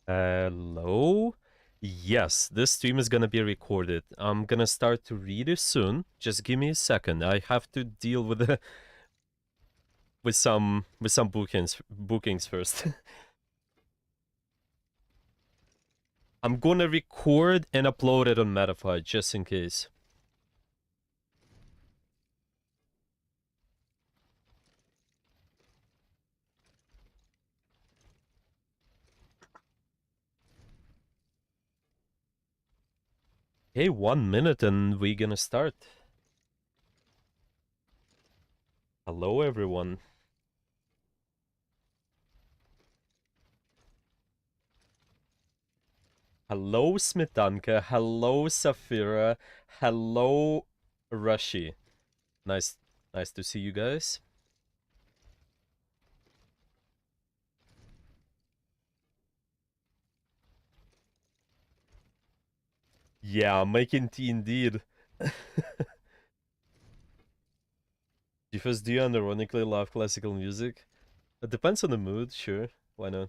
Hello? Yes, this stream is gonna be recorded. I'm gonna start to read it soon. Just give me a second. I have to deal with the with some bookings first. I'm gonna record and upload it on Metafy just in case. Hey, 1 minute and we're gonna start. Hello everyone. Hello Smitanka. Hello Safira. Hello Rashi. Nice to see you guys. Yeah, making tea indeed. Gefest, do you unironically love classical music? It depends on the mood, sure. Why not?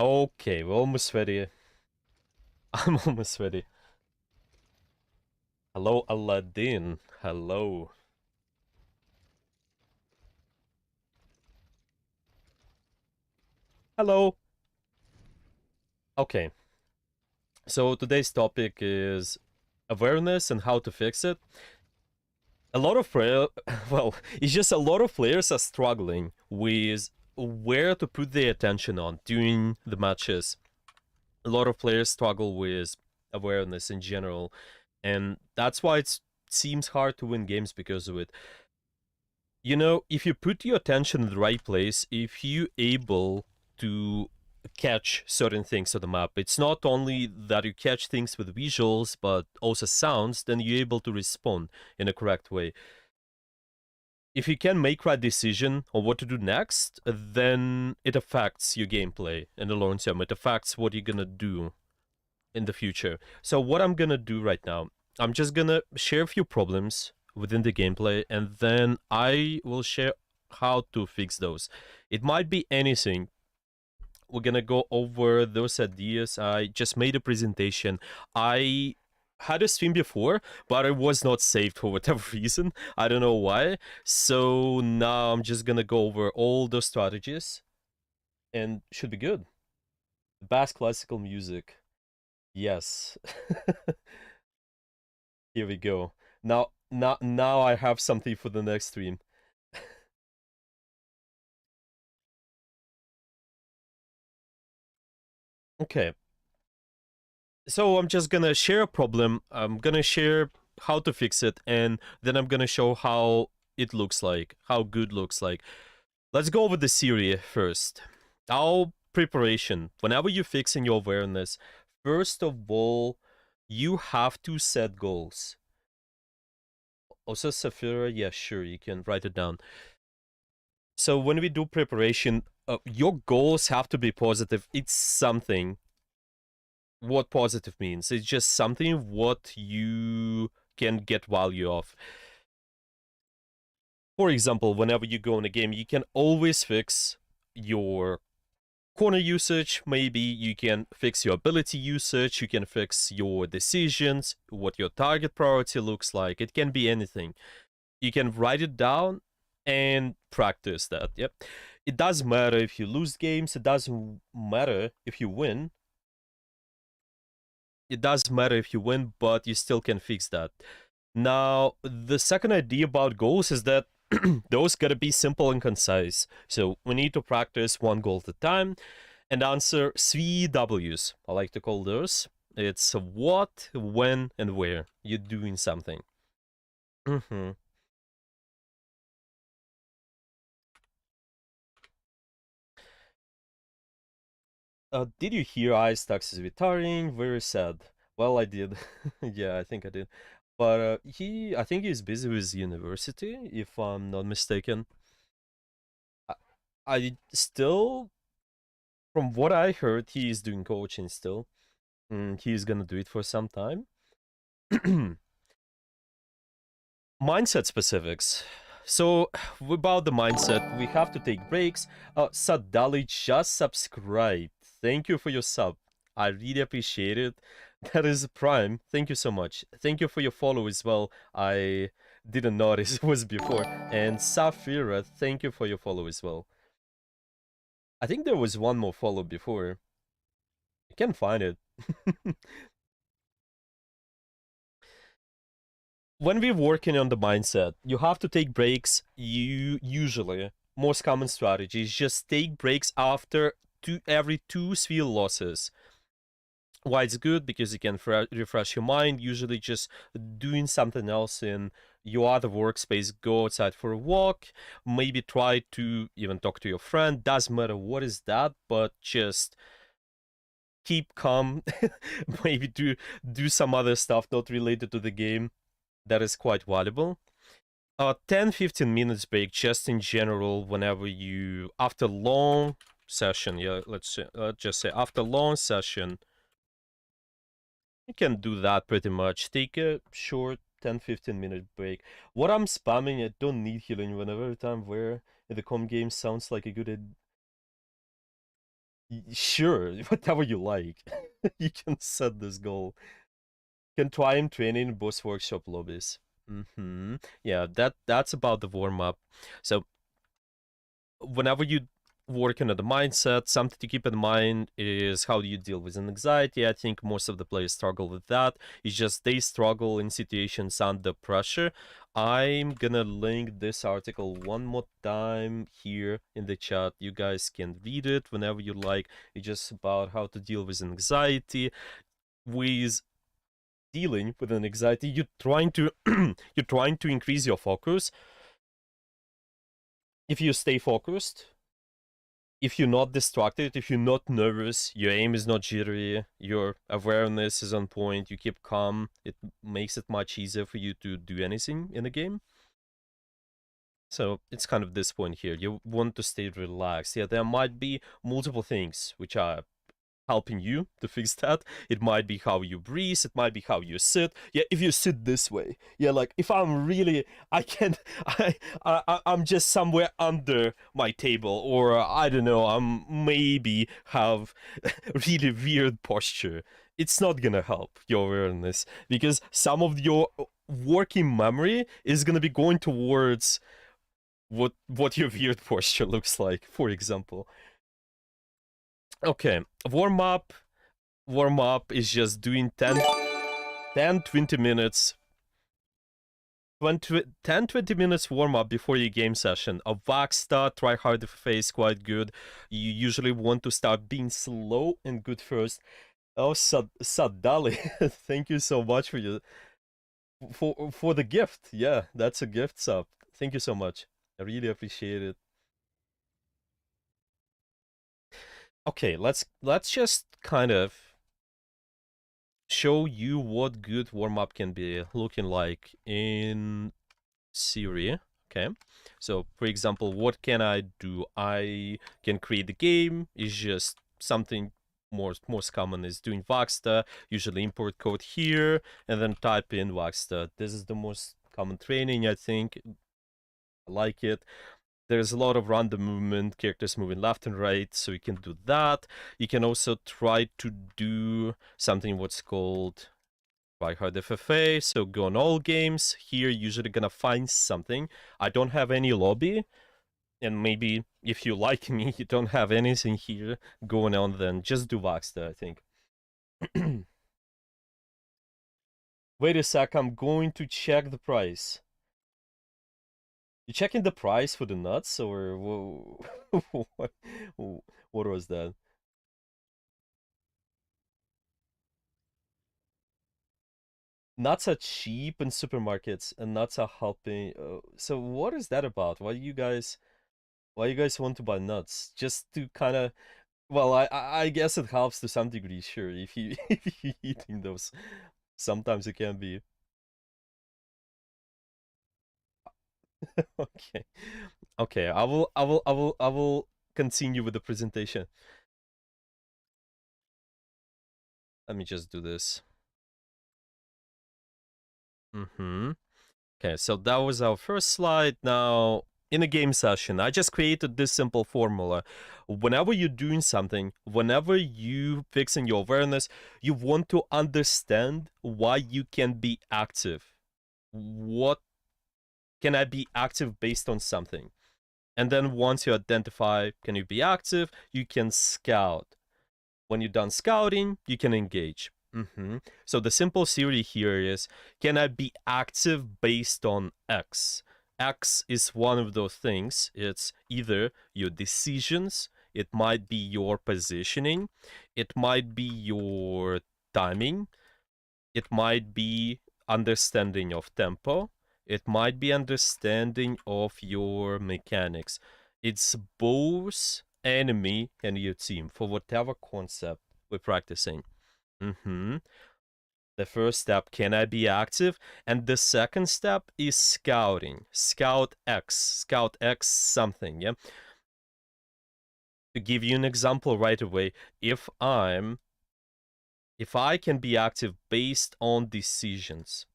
Okay, we're almost ready. I'm almost ready. Hello, Aladdin. Hello. Hello. Okay. So today's topic is awareness and how to fix it. A lot of well, it's just a lot of players are struggling with where to put their attention on during the matches. A lot of players struggle with awareness in general, and that's why it seems hard to win games because of it. You know, if you put your attention in the right place, if you able to catch certain things on the map, it's not only that you catch things with visuals but also sounds, then you're able to respond in a correct way. If you can make right decision on what to do next, then it affects your gameplay in the long term. It affects what you're gonna do in the future. So what I'm gonna do right now, I'm just gonna share a few problems within the gameplay, and then I will share how to fix those. It might be anything. We're gonna go over those ideas. I just made a presentation. I had a stream before, but it was not saved for whatever reason. I don't know why. So now I'm just gonna go over all those strategies, and should be good. Bass classical music. Yes. Here we go. Now I have something for the next stream. Okay. So I'm just gonna share a problem. I'm gonna share how to fix it, and then I'm gonna show how it looks like, how good looks like. Let's go over the theory first. Our preparation. Whenever you're fixing your awareness, first of all, you have to set goals. Also, Safira, yeah, sure, you can write it down. So when we do preparation, your goals have to be positive. It's something. What positive means? It's just something what you can get value of. For example, whenever you go in a game, you can always fix your corner usage. Maybe you can fix your ability usage. You can fix your decisions, what your target priority looks like. It can be anything. You can write it down and practice that. Yep. It doesn't matter if you lose games. It doesn't matter if you win. It does matter if you win, but you still can fix that. Now, the second idea about goals is that those gotta be simple and concise. So we need to practice one goal at a time and answer three W's. I like to call those. It's what, when, and where you're doing something. Mm-hmm. Did you hear Ice Tax is retiring? Very sad. Well, I did. Yeah, I think I did. But I think he's busy with university, if I'm not mistaken. I, I still, from what I heard, he is doing coaching still. He's gonna do it for some time. Mindset specifics. So, about the mindset, we have to take breaks. Sadali just subscribed. Thank you for your sub. I really appreciate it. That is Prime. Thank you so much. Thank you for your follow as well. I didn't notice it was before. And Safira, thank you for your follow as well. I think there was one more follow before. I can't find it. When we're working on the mindset, you have to take breaks. You usually most common strategy is just take breaks after every two sphere losses. Why it's good? Because you can refresh your mind. Usually, just doing something else in your other workspace. Go outside for a walk. Maybe try to even talk to your friend. Doesn't matter what is that, but just keep calm. Maybe do some other stuff not related to the game. That is quite valuable. 10-15 minutes break just in general whenever you after long session, yeah, let's just say after long session, you can do that pretty much. Take a short 10-15 minute break. What I'm spamming, I don't need healing whenever time where in the com game sounds like a good sure, whatever you like. You can set this goal. Can try him training in boss workshop lobbies. Yeah, that's about the warm up. So whenever you working on the mindset, something to keep in mind is how do you deal with anxiety. I think most of the players struggle with that. It's just they struggle in situations under pressure. I'm gonna link this article one more time here in the chat. You guys can read it whenever you like. It's just about how to deal with anxiety. With dealing with an anxiety, you're trying to you're trying to increase your focus. If you stay focused, if you're not distracted, if you're not nervous, your aim is not jittery, your awareness is on point, you keep calm, it makes it much easier for you to do anything in a game. So it's kind of this point here. You want to stay relaxed. Yeah, there might be multiple things which are helping you to fix that. It might be how you breathe, it might be how you sit. Yeah, if you sit this way, yeah, like if I'm really, I can't, I'm just somewhere under my table, or I don't know, I'm maybe have really weird posture. It's not gonna help your awareness because some of your working memory is gonna be going towards what your weird posture looks like, for example. Okay, warm up is just doing 20 minutes 10-20 minutes warm up before your game session. A vac start, try hard face, quite good. You usually want to start being slow and good first. Oh, Sadali, thank you so much for your for the gift. Yeah, that's a gift sub. Thank you so much. I really appreciate it. Okay, let's just kind of show you what good warm up can be looking like in Siri. Okay, so for example, what can I do? I can create the game. It's just something most common is doing Voxta. Usually import code here and then type in Voxta. This is the most common training, I think. I like it. There's a lot of random movement, characters moving left and right, so you can do that. You can also try to do something what's called try hard FFA, so go on all games. Here, usually gonna find something. I don't have any lobby, and maybe if you like me, you don't have anything here going on, then just do Voxta, I think. Wait a sec, I'm going to check the price. You checking the price for the nuts, or what, what was that? Nuts are cheap in supermarkets, and nuts are helping. So what is that about? Why you guys want to buy nuts? Just to kind of Well, I guess it helps to some degree, sure. If you if you eating those, sometimes it can be okay. Okay, I will continue with the presentation. Let me just do this. Mm-hmm. Okay, so that was our first slide. Now, in a game session, I just created this simple formula. Whenever you're doing something, whenever you fixing your awareness, you want to understand why you can be active. What can I be active based on something? And then once you identify can you be active, you can scout. When you're done scouting, you can engage. So the simple theory here is can I be active based on X? X is one of those things. It's either your decisions, it might be your positioning, it might be your timing, it might be understanding of tempo, it might be understanding of your mechanics. It's both enemy and your team for whatever concept we're practicing. The first step, can I be active? And the second step is scouting. Scout X something, yeah? To give you an example right away, if I can be active based on decisions.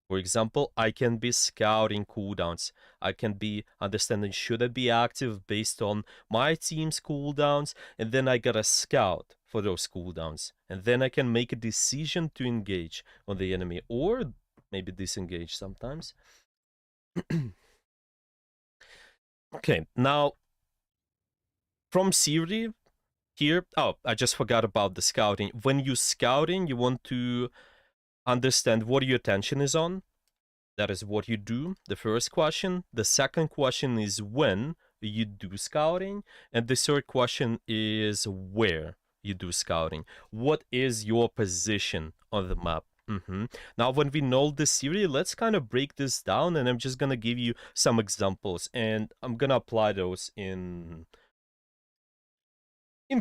For example, I can be scouting cooldowns. I can be understanding should I be active based on my team's cooldowns, and then I gotta scout for those cooldowns. And then I can make a decision to engage on the enemy or maybe disengage sometimes. Okay, now from theory here, oh, I just forgot about the scouting. When you scouting, you want to understand what your attention is on. That is what you do, the first question. The second question is when you do scouting. And the third question is where you do scouting. What is your position on the map? Now, when we know this theory, let's kind of break this down, and I'm just going to give you some examples, and I'm going to apply those in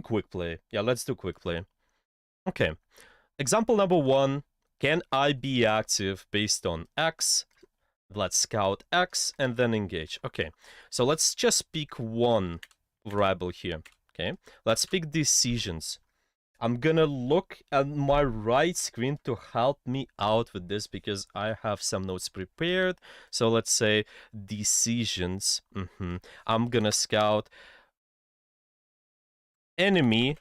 quick play. Yeah, let's do quick play. Okay, example number one, can I be active based on X? Let's scout X and then engage. Okay, so let's just pick one variable here. Okay, let's pick decisions. I'm gonna look at my right screen to help me out with this because I have some notes prepared. So let's say decisions. I'm gonna scout enemy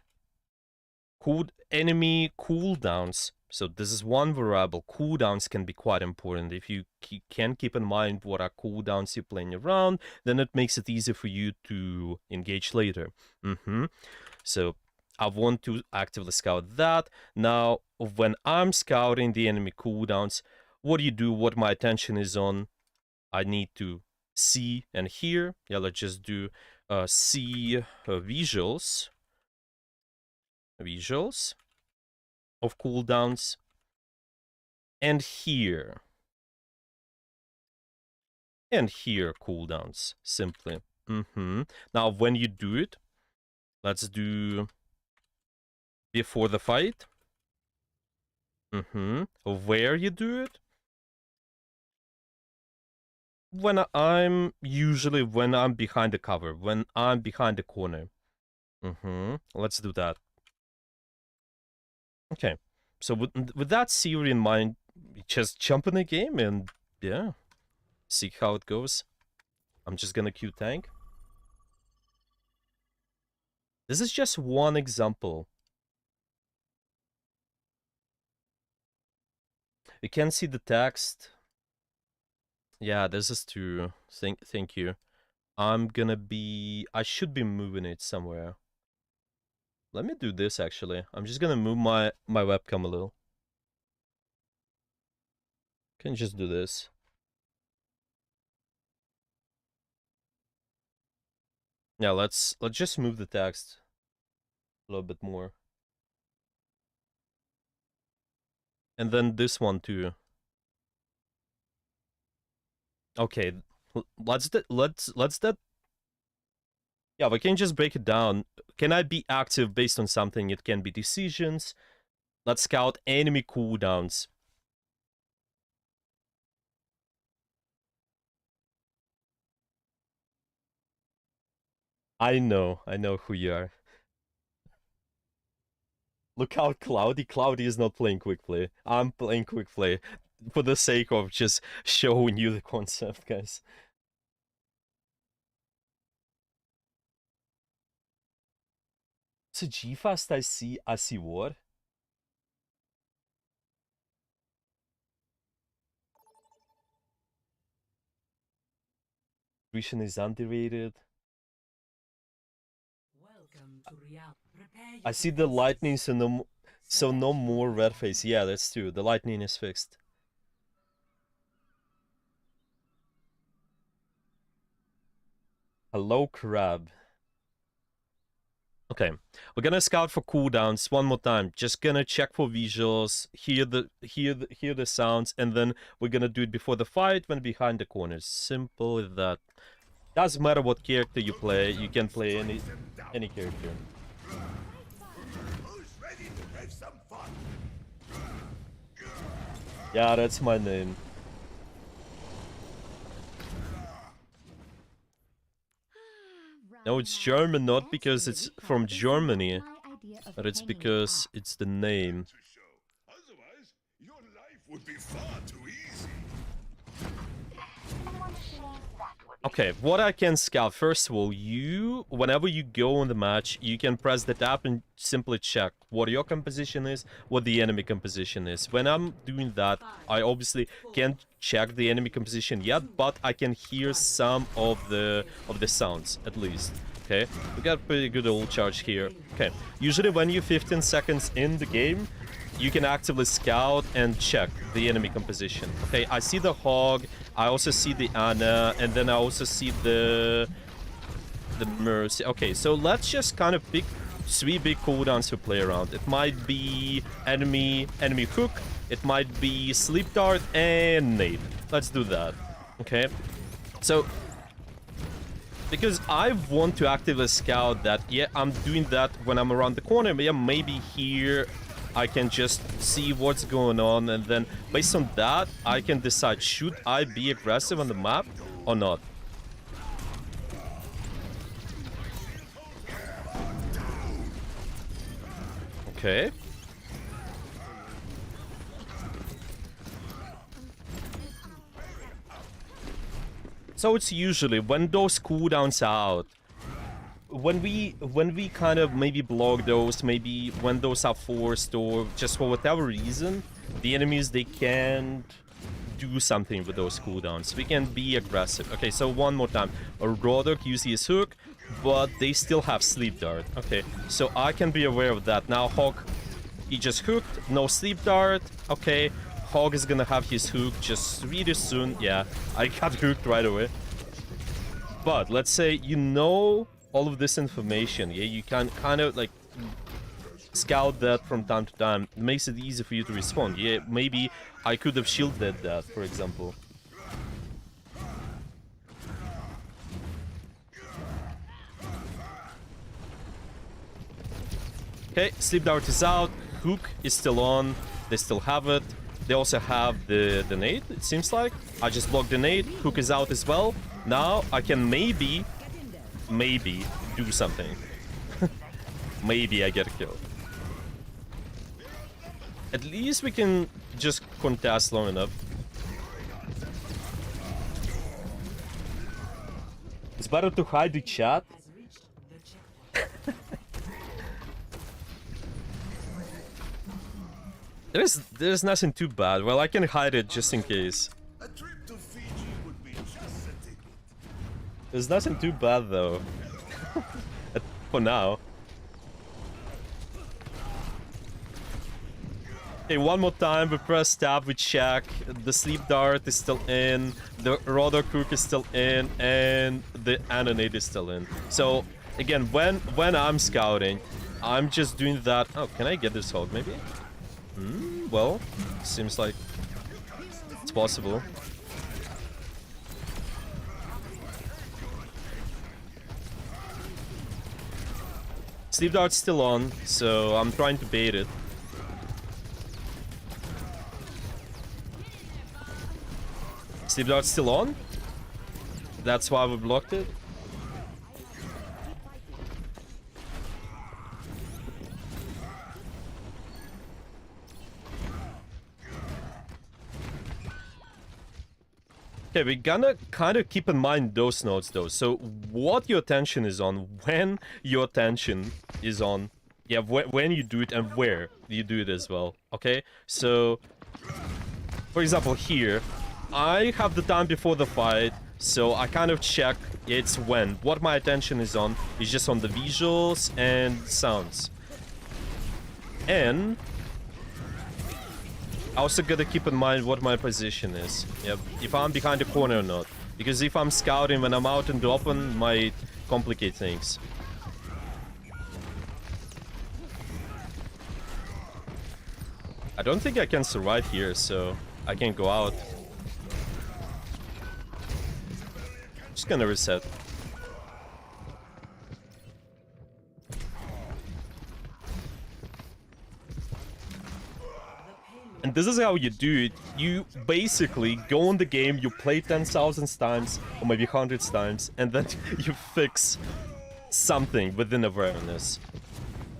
enemy cooldowns. So this is one variable. Cooldowns can be quite important. If you can keep in mind what are cooldowns you're playing around, then it makes it easier for you to engage later. So I want to actively scout that. Now, when I'm scouting the enemy cooldowns, what do you do? What my attention is on? I need to see and hear. Yeah, let's just do see visuals of cooldowns, and here cooldowns simply. Now when you do it, let's do before the fight. Where you do it, when I'm behind the cover, when I'm behind the corner. Let's do that. Okay, so with that theory in mind, just jump in the game and yeah, see how it goes. I'm just gonna queue tank. This is just one example. You can see the text. Yeah, this is true. Thank you. I should be moving it somewhere. Let me do this actually. I'm just gonna move my webcam a little. Can just do this. Yeah, let's just move the text a little bit more. And then this one too. Okay, let's that Yeah, we can just break it down. Can I be active based on something? It can be decisions. Let's scout enemy cooldowns. I know who you are. Look how Cloudy. Cloudy is not playing quick play. I'm playing quick play for the sake of just showing you the concept, guys. So Gefest, I see what? Vision is underrated. I see the lightning, so no more red face. Yeah, that's true. The lightning is fixed. Hello, crab. Okay, we're gonna scout for cooldowns one more time. Just gonna check for visuals, hear the sounds, and then we're gonna do it before the fight when behind the corners. Simple as that. Doesn't matter what character you play. You can play any character. Yeah, that's my name. No, it's German, not because it's from Germany, but it's because it's the name. Otherwise, your life would be far too easy. Okay, what I can scout, first of all, whenever you go on the match, you can press the tab and simply check what your composition is, what the enemy composition is. When I'm doing that, I obviously can't check the enemy composition yet, but I can hear some of the sounds, at least. Okay, we got pretty good old charge here. Okay, usually when you're 15 seconds in the game, you can actively scout and check the enemy composition. Okay, I see the Hog, I also see the Ana, and then I also see the Mercy. Okay, so let's just kind of pick 3 big cooldowns to play around. It might be enemy hook, it might be sleep dart, and nade. Let's do that. Okay, so because I want to actively scout that, yeah, I'm doing that when I'm around the corner, but yeah, maybe here I can just see what's going on, and then based on that, I can decide, should I be aggressive on the map or not? Okay. So it's usually when those cooldowns are out, when we kind of maybe block those, maybe when those are forced, or just for whatever reason, the enemies, they can't do something with those cooldowns. We can be aggressive. Okay, so one more time. A Rodok uses his hook, but they still have sleep dart. Okay, so I can be aware of that. Now Hawk, he just hooked, no sleep dart. Okay, Hog is gonna have his hook just really soon. Yeah, I got hooked right away. But let's say you know all of this information, yeah, you can kind of like scout that from time to time. It makes it easy for you to respond. Yeah, maybe I could have shielded that, for example. Okay, sleep dart is out, hook is still on, they still have it. They also have the nade, it seems like. I just blocked the nade, hook is out as well. Now I can maybe do something. Maybe I get a kill. At least we can just contest long enough. It's better to hide the chat. There's nothing too bad. Well, I can hide it just in case. A trip to Fiji would be just a ticket. There's nothing too bad though. For now. Okay, one more time. We press tab, we check. The sleep dart is still in. The Rodok hook is still in, and the Anonade is still in. So again, when I'm scouting, I'm just doing that. Oh, can I get this hog maybe? Well, seems like it's possible. Sleep Dart's still on, so I'm trying to bait it. Sleep Dart's still on. That's why we blocked it. Okay, we're gonna kind of keep in mind those notes though. So what your attention is on, when your attention is on. Yeah, when you do it and where you do it as well. Okay, so for example here, I have the time before the fight, so I kind of check it's when. What my attention is on is just on the visuals and sounds. And I also gotta keep in mind what my position is. Yep, if I'm behind the corner or not. Because if I'm scouting when I'm out in the open, might complicate things. I don't think I can survive here, so I can't go out. Just gonna reset. And this is how you do it. You basically go in the game, you play 10,000 times, or maybe 100 times, and then you fix something within awareness.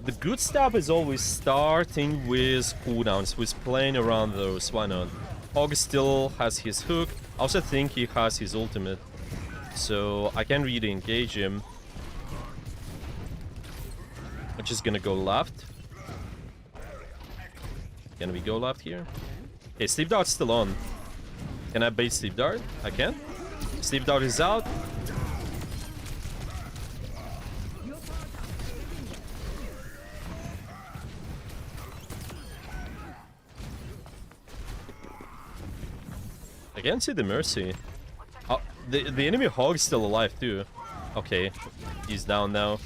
The good stuff is always starting with cooldowns, with playing around those, why not? Hog still has his hook, I also think he has his ultimate, so I can really engage him. I'm just gonna go left. Can we go left here? Okay, Sleep Dart's still on. Can I bait Sleep Dart? I can. Sleep Dart is out. I can't see the Mercy. Oh, the enemy Hog's still alive too. Okay, he's down now.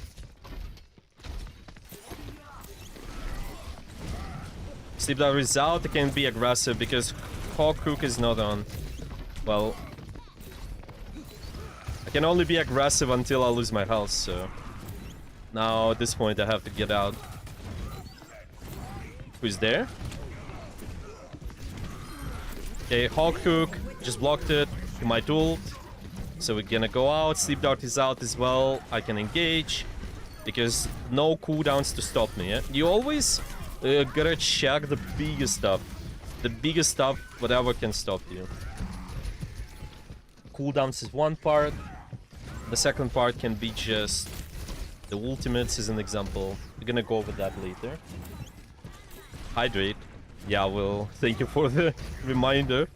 Sleep Dart is out, I can be aggressive because Hog Hook is not on. Well, I can only be aggressive until I lose my health, so now at this point I have to get out. Who's there? Okay, Hog Hook just blocked it. He might ult, so we're gonna go out. Sleep Dart is out as well. I can engage because no cooldowns to stop me. Yeah? You always gotta check the biggest stuff. The biggest stuff, whatever can stop you. Cooldowns is one part. The second part can be just the ultimates as an example. We're gonna go over that later. Hydrate. Yeah, well, thank you for the reminder.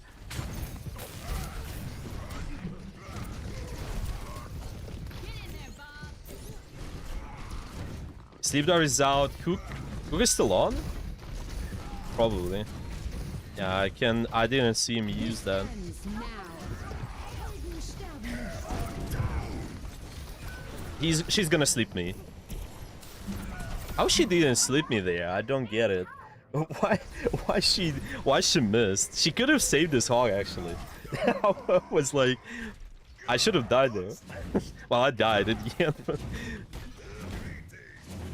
Sleep Dart is out. Cook is still on? Probably. Yeah, I didn't see him use that. She's gonna sleep me. How she didn't sleep me there? I don't get it. Why she missed? She could have saved this Hog actually. I was like, I should have died there. Well, I died at the end.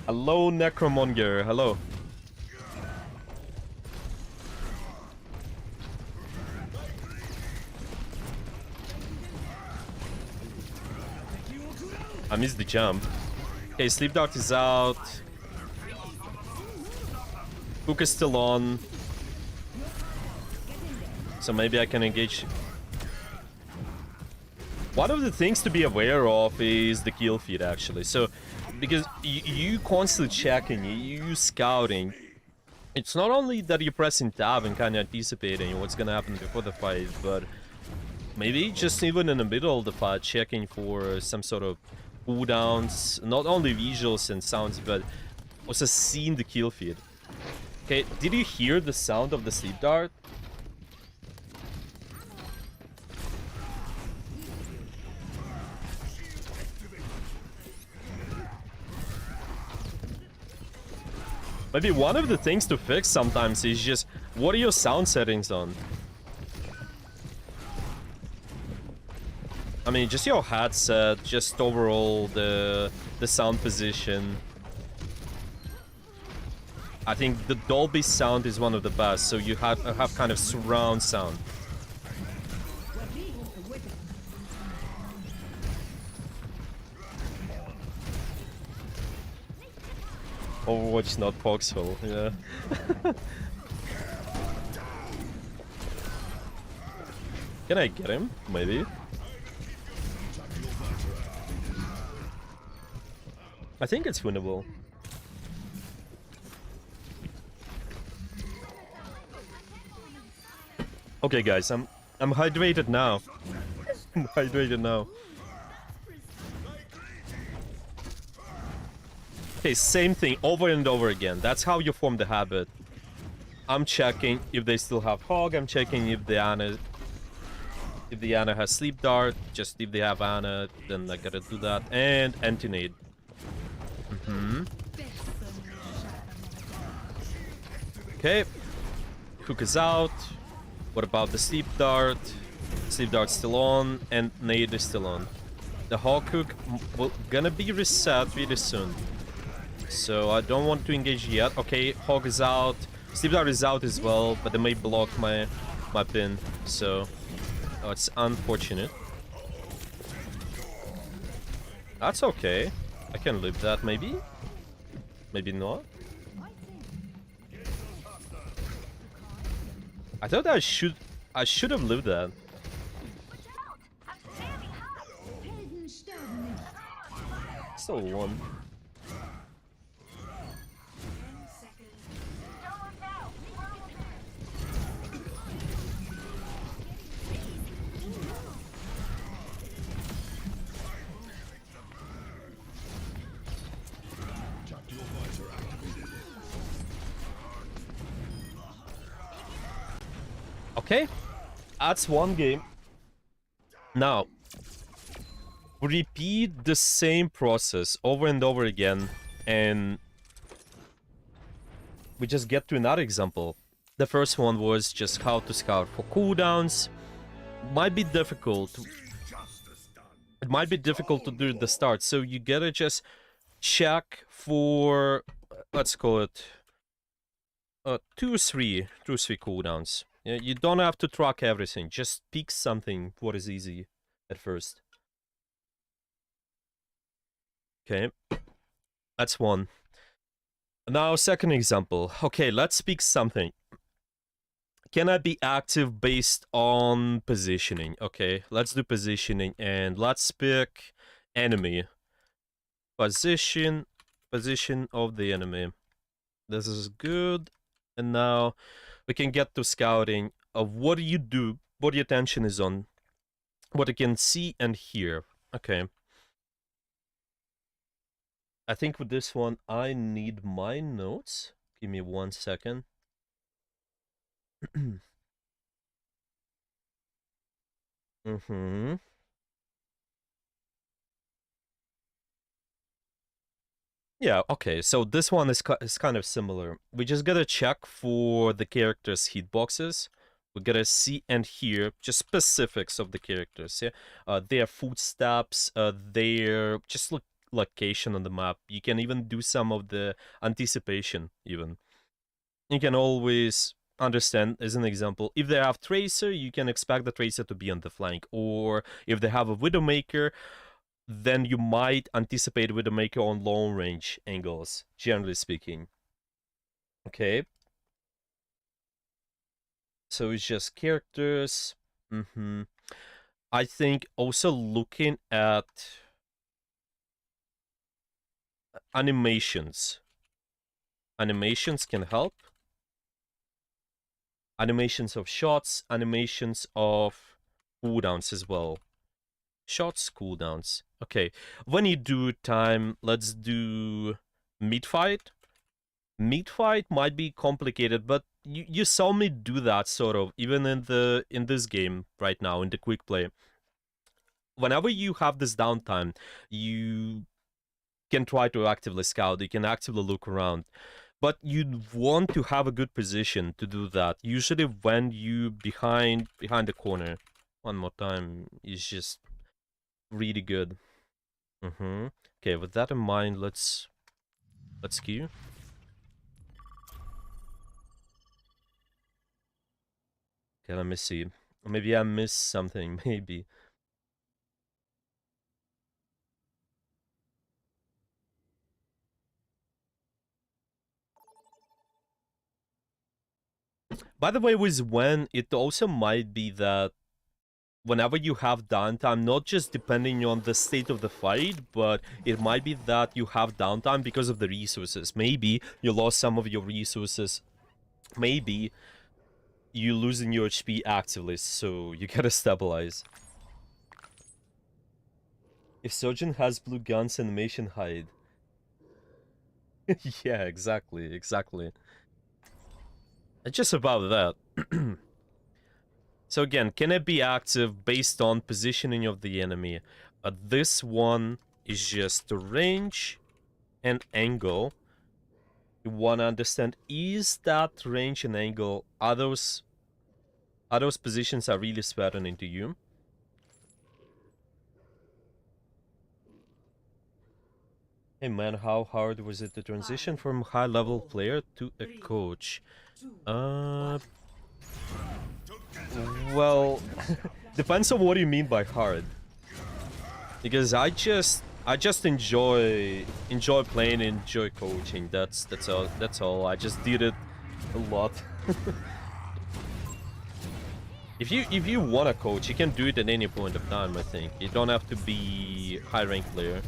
Hello, Necromonger. Hello. I missed the jump. Okay, Sleep Dart is out. Hook is still on. So maybe I can engage. One of the things to be aware of is the kill feed actually. So because you constantly checking, you scouting. It's not only that you're pressing tab and kind of anticipating what's gonna happen before the fight, but maybe just even in the middle of the fight, checking for some sort of cooldowns, not only visuals and sounds, but also seeing the kill feed. Okay, did you hear the sound of the Sleep Dart? Maybe one of the things to fix sometimes is just, what are your sound settings on? I mean, just your headset, just overall the sound position. I think the Dolby sound is one of the best, so you have kind of surround sound. Overwatch, not Foxhole, yeah. Can I get him? Maybe. I think it's winnable. Okay, guys, I'm hydrated now. I'm hydrated now. Okay, same thing over and over again. That's how you form the habit. I'm checking if they still have Hog. I'm checking if the Ana has Sleep Dart. Just if they have Ana, then I gotta do that. And Antinade. Okay. Hook is out. What about the Sleep Dart? Sleep Dart's still on, and Nade is still on. The Hawk Hook will gonna be reset really soon. So I don't want to engage yet. Okay, Hog is out. Sleep Dart is out as well, but they may block my pin. So it's unfortunate. That's okay. I can live that maybe. Maybe not. I thought I should have lived that. Still one. Okay, that's one game. Now, repeat the same process over and over again, and we just get to another example. The first one was just how to scout for cooldowns. Might be difficult. It might be difficult to do at the start, so you gotta just check for, let's call it, 2-3 cooldowns. Yeah, you don't have to track everything. Just pick something what is easy at first. Okay, that's one. Now, second example. Okay, let's pick something. Can I be active based on positioning? Okay, let's do positioning, and let's pick enemy. Position of the enemy. This is good. And now we can get to scouting of what do you do, what your attention is on, what you can see and hear. Okay. I think with this one, I need my notes. Give me 1 second. Mm-hmm. Yeah, okay, so this one is kind of similar. We just gotta check for the characters' hitboxes. We gotta see and hear just specifics of the characters, yeah? Their footsteps, their just location on the map. You can even do some of the anticipation, even. You can always understand, as an example, if they have Tracer, you can expect the Tracer to be on the flank. Or if they have a Widowmaker, then you might anticipate Widowmaker on long range angles, generally speaking. Okay. So it's just characters. I think also looking at animations. Animations can help. Animations of shots, animations of cooldowns as well. Shots, cooldowns. Okay, when you do time, let's do mid-fight. Mid-fight might be complicated, but you saw me do that sort of, even in this game right now, in the quick play. Whenever you have this downtime, you can try to actively scout, you can actively look around. But you'd want to have a good position to do that. Usually when you behind the corner. One more time is just really good. Okay, with that in mind, let's queue. Okay, let me see. Maybe I missed something, maybe. By the way, with when, it also might be that whenever you have downtime, not just depending on the state of the fight, but it might be that you have downtime because of the resources. Maybe you lost some of your resources. Maybe you losing your HP actively, so you gotta stabilize. If Surgeon has blue guns, animation hide. Yeah, exactly, exactly. It's just about that. So again, can it be active based on positioning of the enemy? This one is just the range and angle. You want to understand, is that range and angle, are those positions are really threatening to you? Hey man, how hard was it to transition from high-level player to a coach? Well, depends on what you mean by hard. Because I just enjoy playing, enjoy coaching. That's all. I just did it a lot. If you want to coach, you can do it at any point of time, I think. You don't have to be high rank player.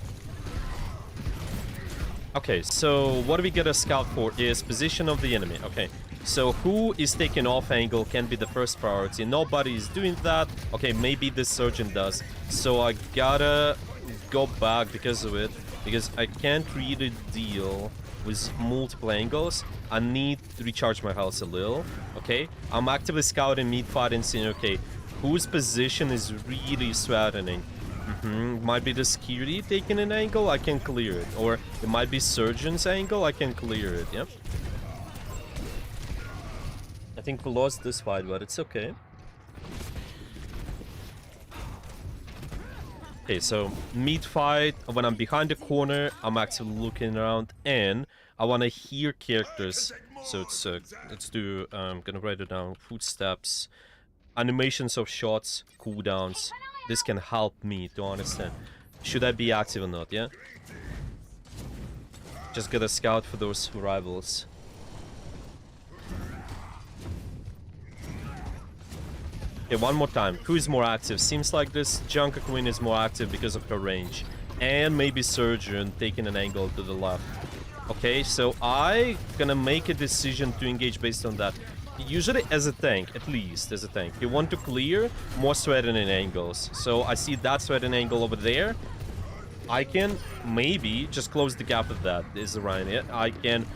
Okay, so what we gotta scout for is position of the enemy. Okay, so who is taking off angle can be the first priority. Nobody is doing that. Okay, maybe the surgeon does. So I gotta go back because of it, because I can't really deal with multiple angles. I need to recharge my health a little. Okay, I'm actively scouting mid fight and seeing, okay, whose position is really threatening. Might be the security taking an angle, I can clear it. Or it might be surgeon's angle, I can clear it, yep. I think we lost this fight, but it's okay. Okay, so mid fight, when I'm behind the corner, I'm actually looking around and I want to hear characters. So let's do, I'm gonna write it down, footsteps, animations of shots, cooldowns. This can help me to understand, should I be active or not, yeah? Just gotta scout for those rivals. Okay, one more time. Who is more active? Seems like this Junker Queen is more active because of her range. And maybe Surgeon taking an angle to the left. Okay, so I gonna make a decision to engage based on that. Usually as a tank, at least as a tank. You want to clear more threatening angles. So I see that threatening angle over there. I can maybe just close the gap with that, is Ryan. Yeah, I can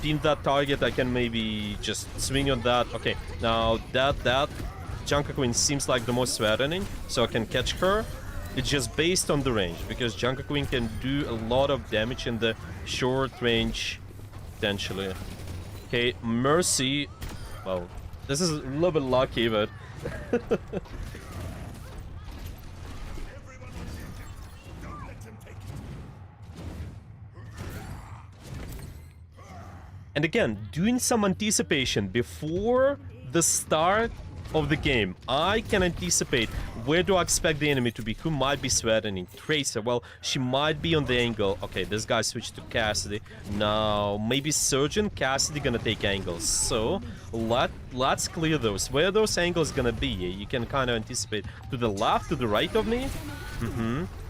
pin that target. I can maybe just swing on that. Okay, now that Junker Queen seems like the most threatening, so I can catch her. It's just based on the range, because Junker Queen can do a lot of damage in the short range, potentially. Okay, Mercy. Well, this is a little bit lucky, but... And again, doing some anticipation before the start of the game. I can anticipate where do I expect the enemy to be, who might be threatening. Tracer, well, she might be on the angle. Okay, this guy switched to Cassidy. Now, maybe Surgeon, Cassidy gonna take angles. So, let's clear those. Where those angles gonna be? You can kind of anticipate. To the left, to the right of me?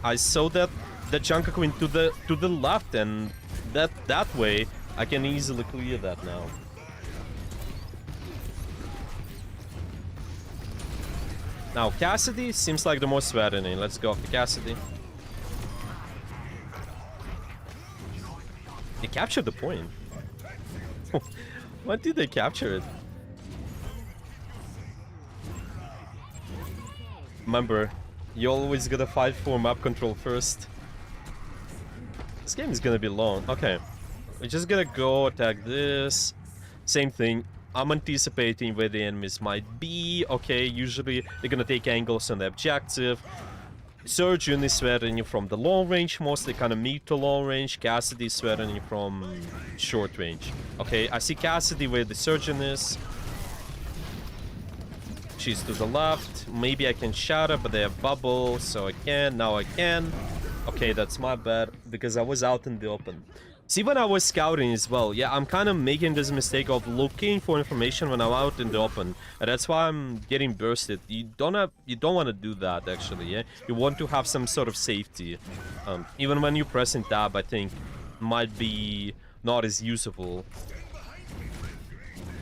I saw that the Junker Queen to the left, and that way I can easily clear that now. Now, Cassidy seems like the most threatening. Let's go after Cassidy. They captured the point. Why did they capture it? Remember, you always gotta fight for map control first. This game is gonna be long. Okay. We're just gonna go attack this. Same thing. I'm anticipating where the enemies might be. Okay, usually they're gonna take angles on the objective. Surgeon is threatening from the long range, mostly kind of mid to long range. Cassidy is threatening from short range. Okay, I see Cassidy where the Surgeon is. She's to the left. Maybe I can shout her, but they have bubble, so I can. Now I can. Okay, that's my bad, because I was out in the open. See, when I was scouting as well, yeah, I'm kind of making this mistake of looking for information when I'm out in the open, and that's why I'm getting bursted. You don't want to do that, actually, yeah? You want to have some sort of safety. Even when you press in tab, I think, might be not as useful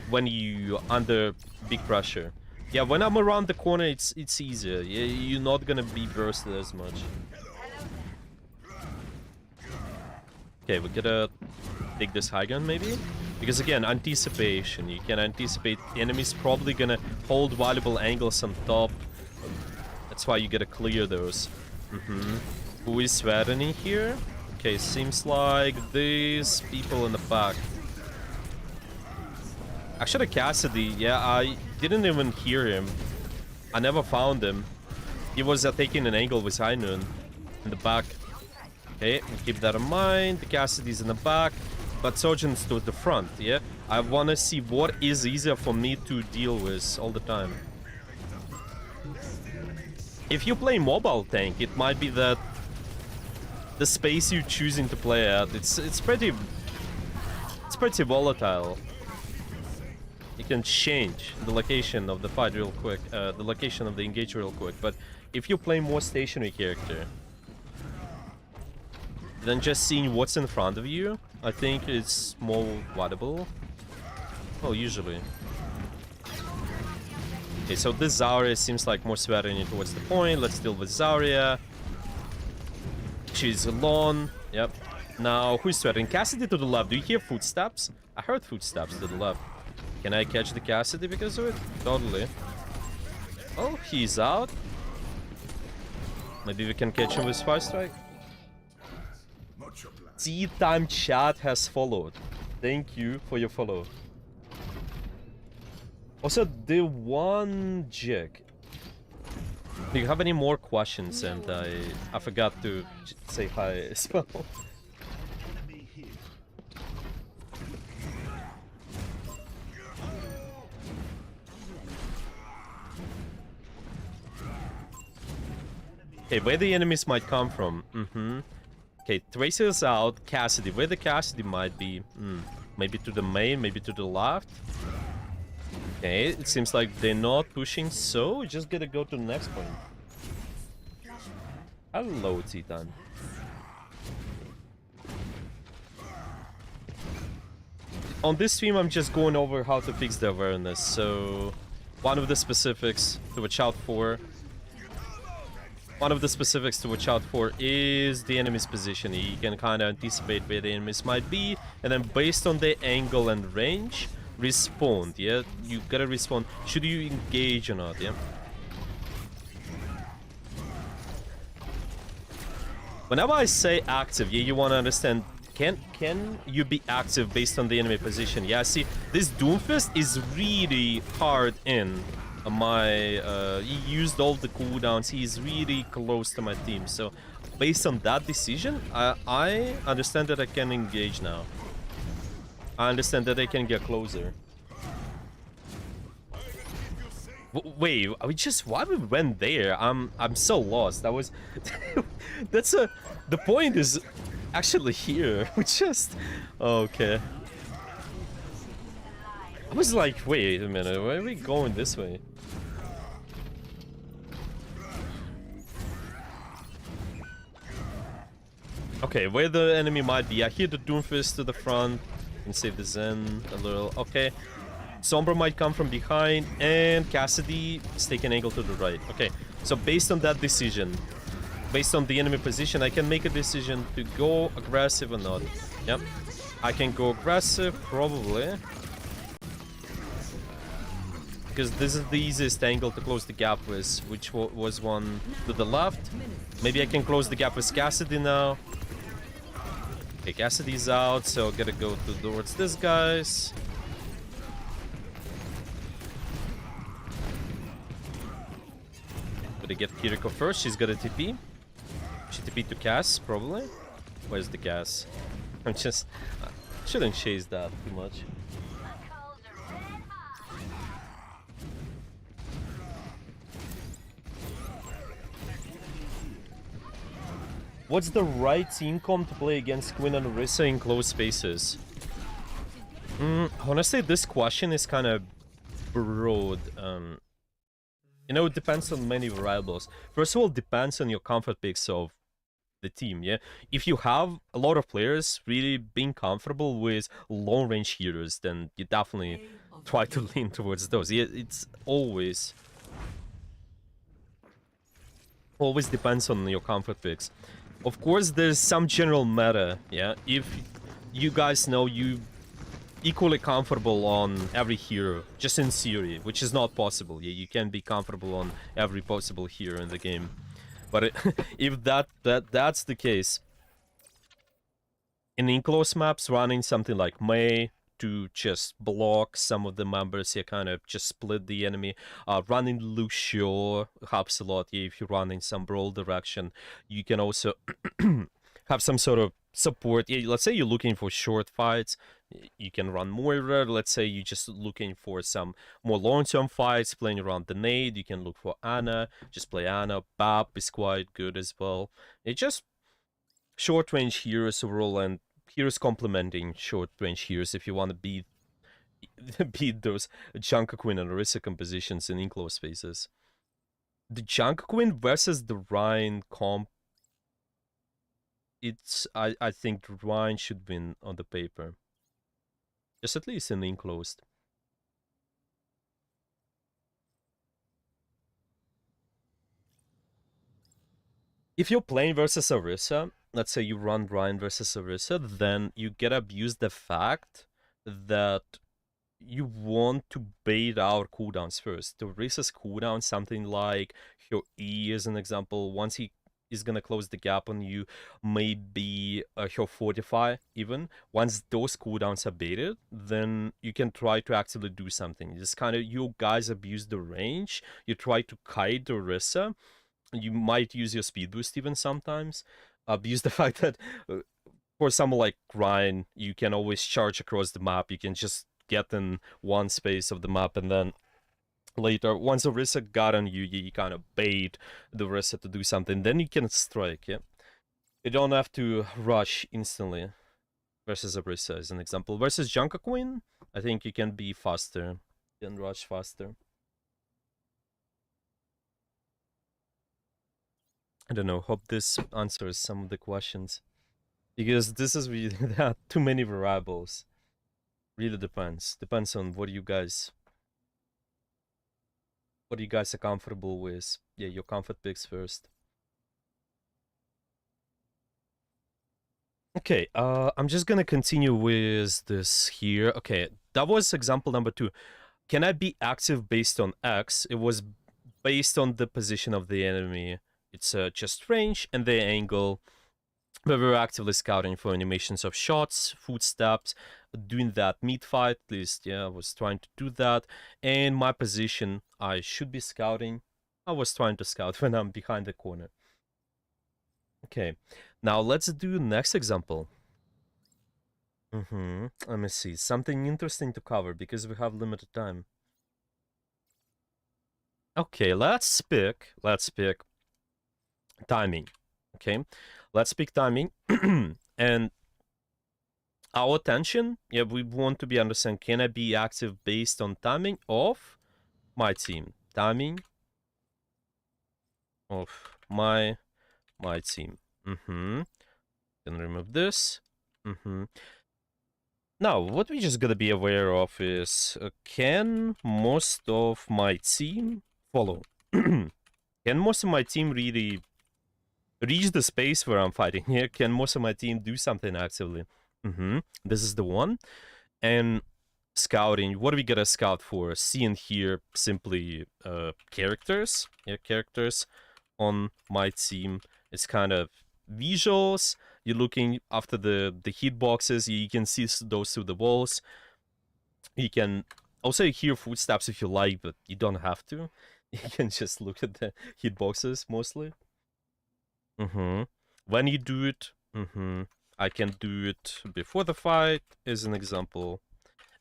when you under big pressure. Yeah, when I'm around the corner, it's easier. Yeah, you're not gonna be bursted as much. Okay, we gotta take this high ground maybe? Because again, anticipation. You can anticipate the enemy's probably gonna hold valuable angles on top. That's why you gotta clear those. Who is sweating in here? Okay, seems like these people in the back. Actually, Cassidy, yeah, I didn't even hear him. I never found him. He was taking an angle with Heinun in the back. Okay, keep that in mind. The Cassidy's in the back, but Sergeant's to the front, yeah? I want to see what is easier for me to deal with all the time. If you play mobile tank, it might be that the space you're choosing to play at, it's pretty volatile. You can change the location of the fight real quick, the location of the engage real quick, but if you play more stationary character, then just seeing what's in front of you, I think it's more valuable. Oh, usually. Okay, so this Zarya seems like more sweating towards the point. Let's deal with Zarya. She's alone. Yep. Now, who's sweating? Cassidy to the left. Do you hear footsteps? I heard footsteps to the left. Can I catch the Cassidy because of it? Totally. Oh, he's out. Maybe we can catch him with Fire Strike. T-Time Chat has followed. Thank you for your follow. Also, the one jig. Do you have any more questions? And I forgot to say hi as well. Okay, where the enemies might come from. Okay, Tracer's out. Cassidy. Where the Cassidy might be. Maybe to the main, maybe to the left. Okay, it seems like they're not pushing, so we just gotta go to the next point. Hello, Titan. On this stream, I'm just going over how to fix the awareness. So, one of the specifics to watch out for. One of the specifics to watch out for is the enemy's position. You can kind of anticipate where the enemies might be, and then based on their angle and range, respond, yeah? You gotta respond. Should you engage or not, yeah? Whenever I say active, yeah, you want to understand, can you be active based on the enemy position? Yeah, see, this Doomfist is really hard in. He used all the cooldowns. He's really close to my team. So, based on that decision, I understand that I can engage now. I understand that I can get closer. Wait, why we went there? I'm so lost. That was the point is actually here. We just okay. I was like, wait a minute, where are we going this way? Okay, where the enemy might be. I hear the Doomfist to the front. Can save the Zen a little. Okay. Sombra might come from behind, and Cassidy is taking an angle to the right. Okay, so based on that decision, based on the enemy position, I can make a decision to go aggressive or not. Yep, I can go aggressive, probably. Because this is the easiest angle to close the gap with, which was one to the left. Maybe I can close the gap with Cassidy now. Okay, Cassidy's out, so gotta go towards this guys. Gotta get Kiriko first. She's got a TP. She TP to Cass, probably. Where's the Cass? I'm just... shouldn't chase that too much. What's the right team comp to play against Queen and Orisa in close spaces? Honestly, this question is kind of broad. You know, it depends on many variables. First of all, it depends on your comfort picks of the team, yeah? If you have a lot of players really being comfortable with long-range heroes, then you definitely try to lean towards those. Yeah, it's always depends on your comfort picks. Of course, there's some general meta, yeah? If you guys know you equally comfortable on every hero, just in theory, which is not possible. Yeah, you can be comfortable on every possible hero in the game. But if that's the case, in enclosed maps, running something like Mei to just block some of the members, you kind of just split the enemy. Running Lucio helps a lot. Yeah, if you run in some brawl direction, you can also have some sort of support. Yeah, let's say you're looking for short fights, you can run Moira. Let's say you're just looking for some more long-term fights, playing around the nade, you can look for Ana, just play Ana. Bap is quite good as well. It's just short-range heroes overall, and heroes complementing short-range heroes if you want to beat beat those Junker Queen and Orisa compositions in enclosed spaces. The Junker Queen versus the Rhine comp, I think Rhine should win on the paper. Just at least in the enclosed. If you're playing versus Orisa, let's say you run Rhine versus Orisa, then you get abused the fact that you want to bait out cooldowns first. The Orisa's cooldown, something like your E as an example, once he is gonna close the gap on you, maybe your Fortify even. Once those cooldowns are baited, then you can try to actively do something. Just kind of, you guys abuse the range, you try to kite the Orisa, you might use your speed boost even sometimes. Abuse the fact that for someone like Ryan, you can always charge across the map. You can just get in one space of the map, and then later, once Orisa got on you, you kind of bait the Orisa to do something. Then you can strike, yeah? You don't have to rush instantly versus Orisa, as an example. Versus Junker Queen, I think you can be faster. You can rush faster. I don't know, hope this answers some of the questions. Because this is really, there are too many variables. Really depends. Depends on what you guys are comfortable with. Yeah, your comfort picks first. Okay, I'm just gonna continue with this here. Okay, that was example number 2. Can I be active based on X? It was based on the position of the enemy. It's just range and the angle. But we were actively scouting for animations of shots, footsteps, doing that mid fight, at least, yeah, I was trying to do that. And my position, I should be scouting. I was trying to scout when I'm behind the corner. Okay, now let's do next example. Let me see, something interesting to cover because we have limited time. Okay, let's pick timing. Okay, let's pick timing. And our attention, yeah, we want to be understand, can I be active based on timing of my team? Timing of my team. Can remove this. Now, what we just gotta be aware of is, can most of my team follow? Can most of my team really reach the space where I'm fighting here? Can most of my team do something actively? This is the one. And scouting, what do we gotta scout for? See and hear simply characters. Yeah, characters on my team. It's kind of visuals. You're looking after the hitboxes. You can see those through the walls. You can also hear footsteps if you like, but you don't have to. You can just look at the hitboxes mostly. When you do it, I can do it before the fight, as an example.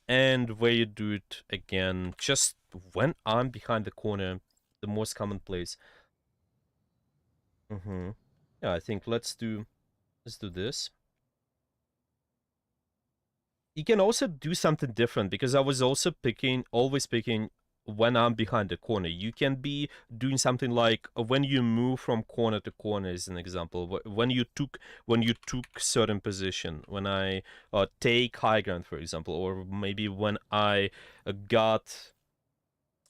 And where you do it again, just when I'm behind the corner, the most common place. Yeah, I think let's do this. You can also do something different because I was also always picking when I'm behind the corner. You can be doing something like when you move from corner to corner, as an example. When you took certain position, when I take high ground, for example, or maybe when I got.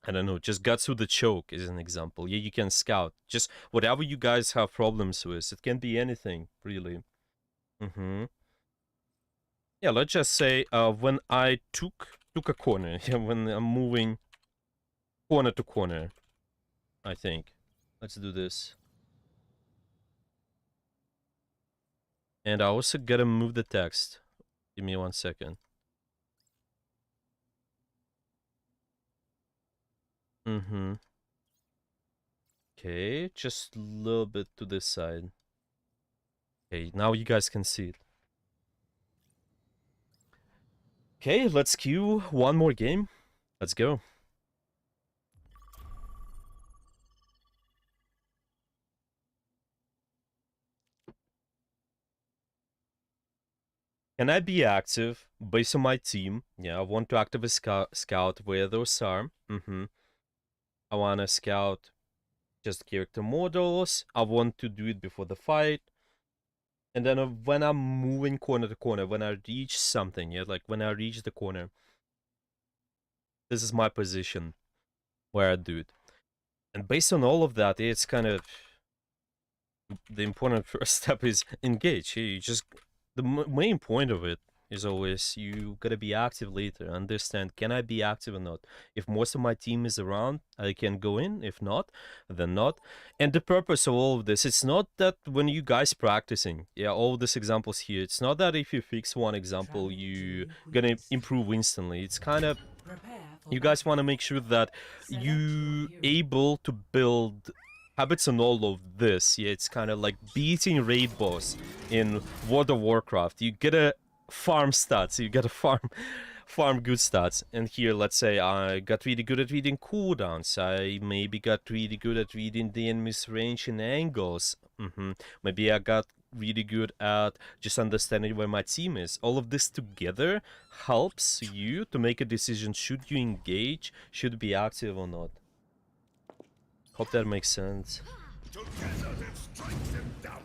I don't know, just got through the choke is an example. Yeah, you can scout. Just whatever you guys have problems with. It can be anything, really. Mm-hmm. Yeah, let's just say when I took a corner, yeah, when I'm moving corner to corner, I think. Let's do this. And I also gotta move the text. Give me 1 second. Mm-hmm. Okay, just a little bit to this side. Okay, now you guys can see it. Okay, let's queue one more game. Let's go. Can I be active based on my team? Yeah, I want to actively scout where those are. Mm-hmm. I want to scout just character models. I want to do it before the fight. And then when I'm moving corner to corner, when I reach something, yeah, like when I reach the corner, this is my position where I do it. And based on all of that, it's kind of the important first step is engage. You just the main point of it is always you gotta be active later. Understand, can I be active or not? If most of my team is around, I can go in. If not, then not. And the purpose of all of this, it's not that when you guys practicing, yeah, all these examples here, it's not that if you fix one example, you gonna improve instantly. It's kind of you guys want to make sure that you able to build habits on all of this. Yeah, it's kind of like beating raid boss in World of Warcraft. You gotta farm stats. You gotta farm good stats. And here, let's say I got really good at reading cooldowns. I maybe got really good at reading the enemy's range and angles. Maybe I got really good at just understanding where my team is. All of this together helps you to make a decision. Should you engage? Should you be active or not? Hope that makes sense. Together, let's strike them down.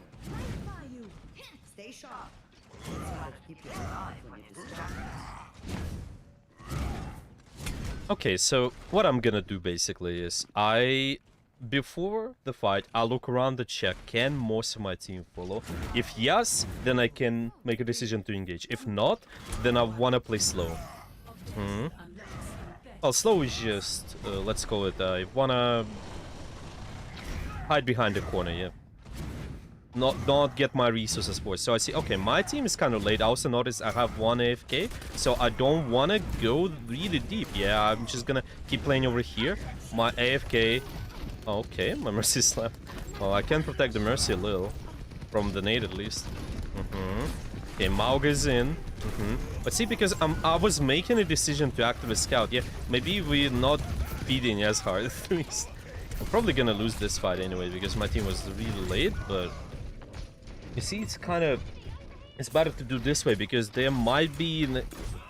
Stay sharp. It's hard to keep you alive when you're distracted. Okay, so what I'm gonna do basically is before the fight, I'll look around to check, can most of my team follow? If yes, then I can make a decision to engage. If not, then I wanna play slow. Well, slow is just, let's call it, I wanna hide behind the corner, yeah. Not get my resources first. So I see, okay, my team is kind of late. I also noticed I have one AFK, so I don't want to go really deep. Yeah, I'm just gonna keep playing over here. My AFK... Okay, my Mercy Slam. Well, I can protect the Mercy a little. From the nade, at least. Okay, Maug is in. But see, because I was making a decision to activate Scout. Yeah, maybe we're not beating as hard, at least. I'm probably gonna lose this fight anyway, because my team was really late, but... You see, it's better to do this way, because there might be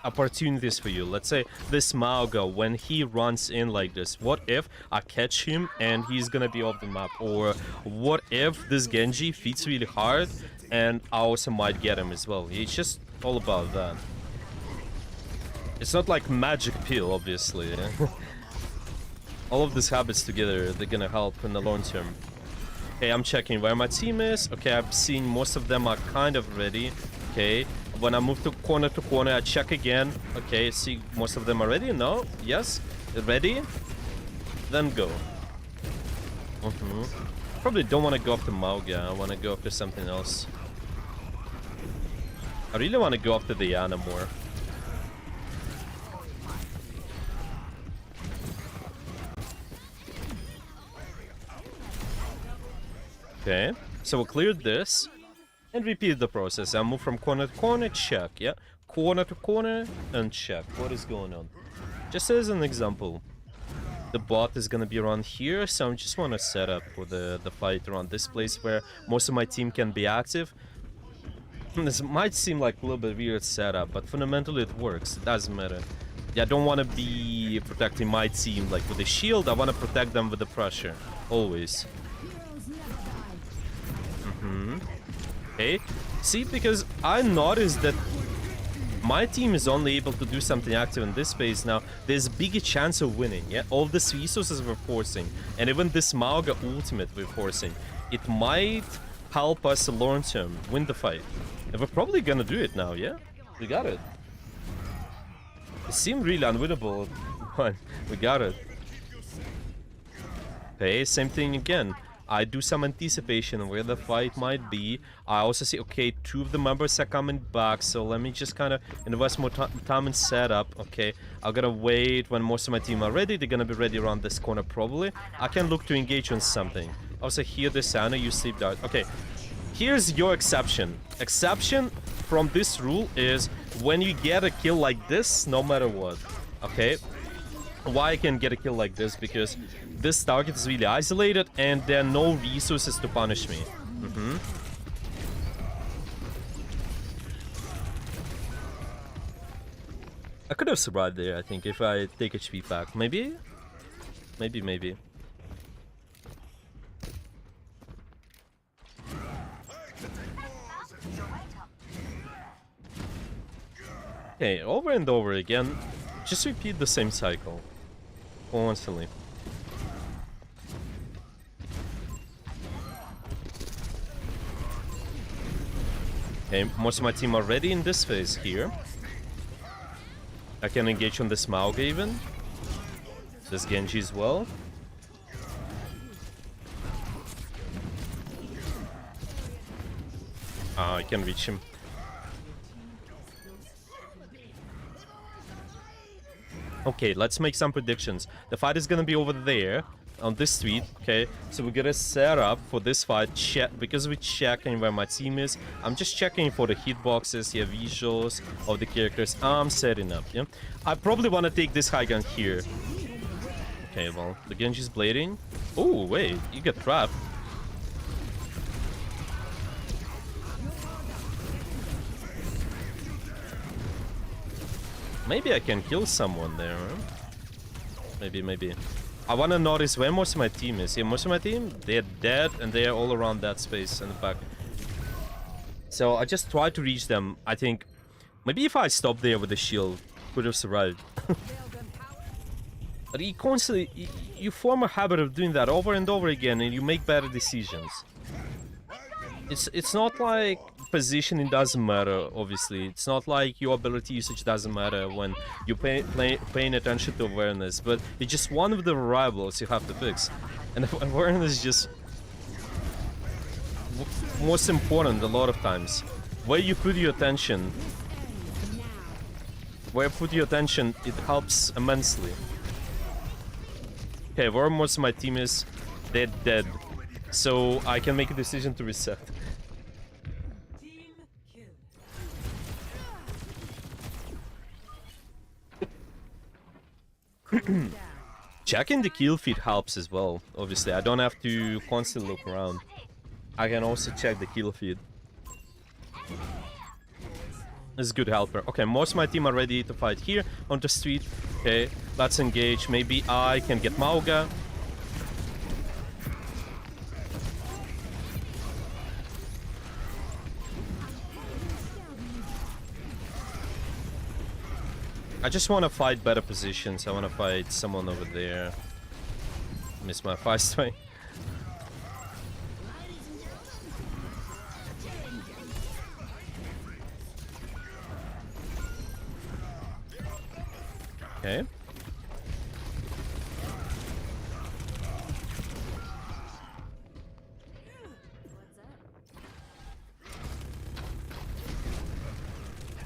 opportunities for you. Let's say this Mauga, when he runs in like this, what if I catch him and he's gonna be off the map? Or what if this Genji feeds really hard and I also might get him as well? It's just all about that. It's not like magic pill, obviously. All of these habits together, they're gonna help in the long term. Okay, I'm checking where my team is. Okay, I've seen most of them are kind of ready. Okay, when I move to corner, I check again. Okay, see, most of them are ready. No? Yes? Ready? Then go. Probably don't want to go after Mauga. I want to go after something else. I really want to go after the Yana more. Okay, so we cleared this and repeat the process. I move from corner to corner, check, yeah? Corner to corner and check. What is going on? Just as an example. the bot is gonna be around here, so I just want to set up for the fight around this place where most of my team can be active. This might seem like a little bit weird setup, but fundamentally it works. It doesn't matter. Yeah, I don't want to be protecting my team like with a shield. I want to protect them with the pressure, always. Okay, see, because I noticed that my team is only able to do something active in this phase now. There's a bigger chance of winning, yeah? All these resources we're forcing, and even this Mauga ultimate we're forcing, it might help us long-term win the fight. And we're probably gonna do it now, yeah? We got it. It seemed really unwinnable, but we got it. Okay, same thing again. I do some anticipation where the fight might be. I also see, okay, 2 of the members are coming back, so let me just kind of invest more time in setup. Okay, I'm gonna wait when most of my team are ready. They're gonna be ready around this corner probably. I can look to engage on something. Also here, this Ana, you sleep dart. Okay, here's your exception. Exception from this rule is when you get a kill like this, no matter what. Okay, why I can get a kill like this? Because this target is really isolated and there are no resources to punish me. I could have survived there, I think, if I take HP back. Maybe? Maybe. Okay, over and over again. Just repeat the same cycle. Constantly. Okay, most of my team are ready in this phase here. I can engage on this Mauga even. This Genji as well. Ah, I can reach him. Okay, let's make some predictions. The fight is gonna be over there on this street. Okay, so we're gonna set up for this fight. Check, because we're checking where my team is. I'm just checking for the hitboxes, yeah, visuals of the characters. I'm setting up. Yeah, I probably want to take this high ground here. Okay, well, the Genji's blading. Oh wait, you get trapped. Maybe I can kill someone there. Huh? Maybe. I want to notice where most of my team is. Yeah, most of my team, they're dead and they're all around that space in the back. So I just try to reach them. I think maybe if I stop there with the shield, could have survived. But you constantly, you form a habit of doing that over and over again and you make better decisions. It's not like positioning doesn't matter, obviously. It's not like your ability usage doesn't matter when you're paying attention to awareness, but it's just one of the variables you have to fix. And awareness is just most important a lot of times. Where you put your attention, it helps immensely. Okay, where most of my team is, they're dead. So I can make a decision to reset. Checking the kill feed helps as well, obviously. I don't have to constantly look around. I can also check the kill feed. This is a good helper. Okay, most of my team are ready to fight here on the street. Okay, let's engage. Maybe I can get Mauga. I just want to fight better positions. I want to fight someone over there. Miss my fast strike. Okay.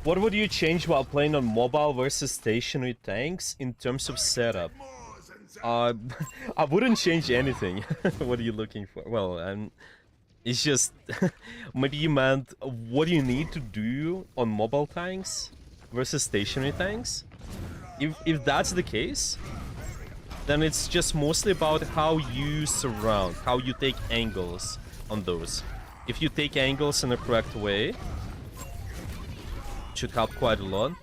What would you change while playing on mobile versus stationary tanks in terms of setup? I wouldn't change anything. What are you looking for? Well, it's just maybe you meant what do you need to do on mobile tanks versus stationary tanks? If that's the case, then it's just mostly about how you surround, how you take angles on those. If you take angles in the correct way, it should help quite a lot.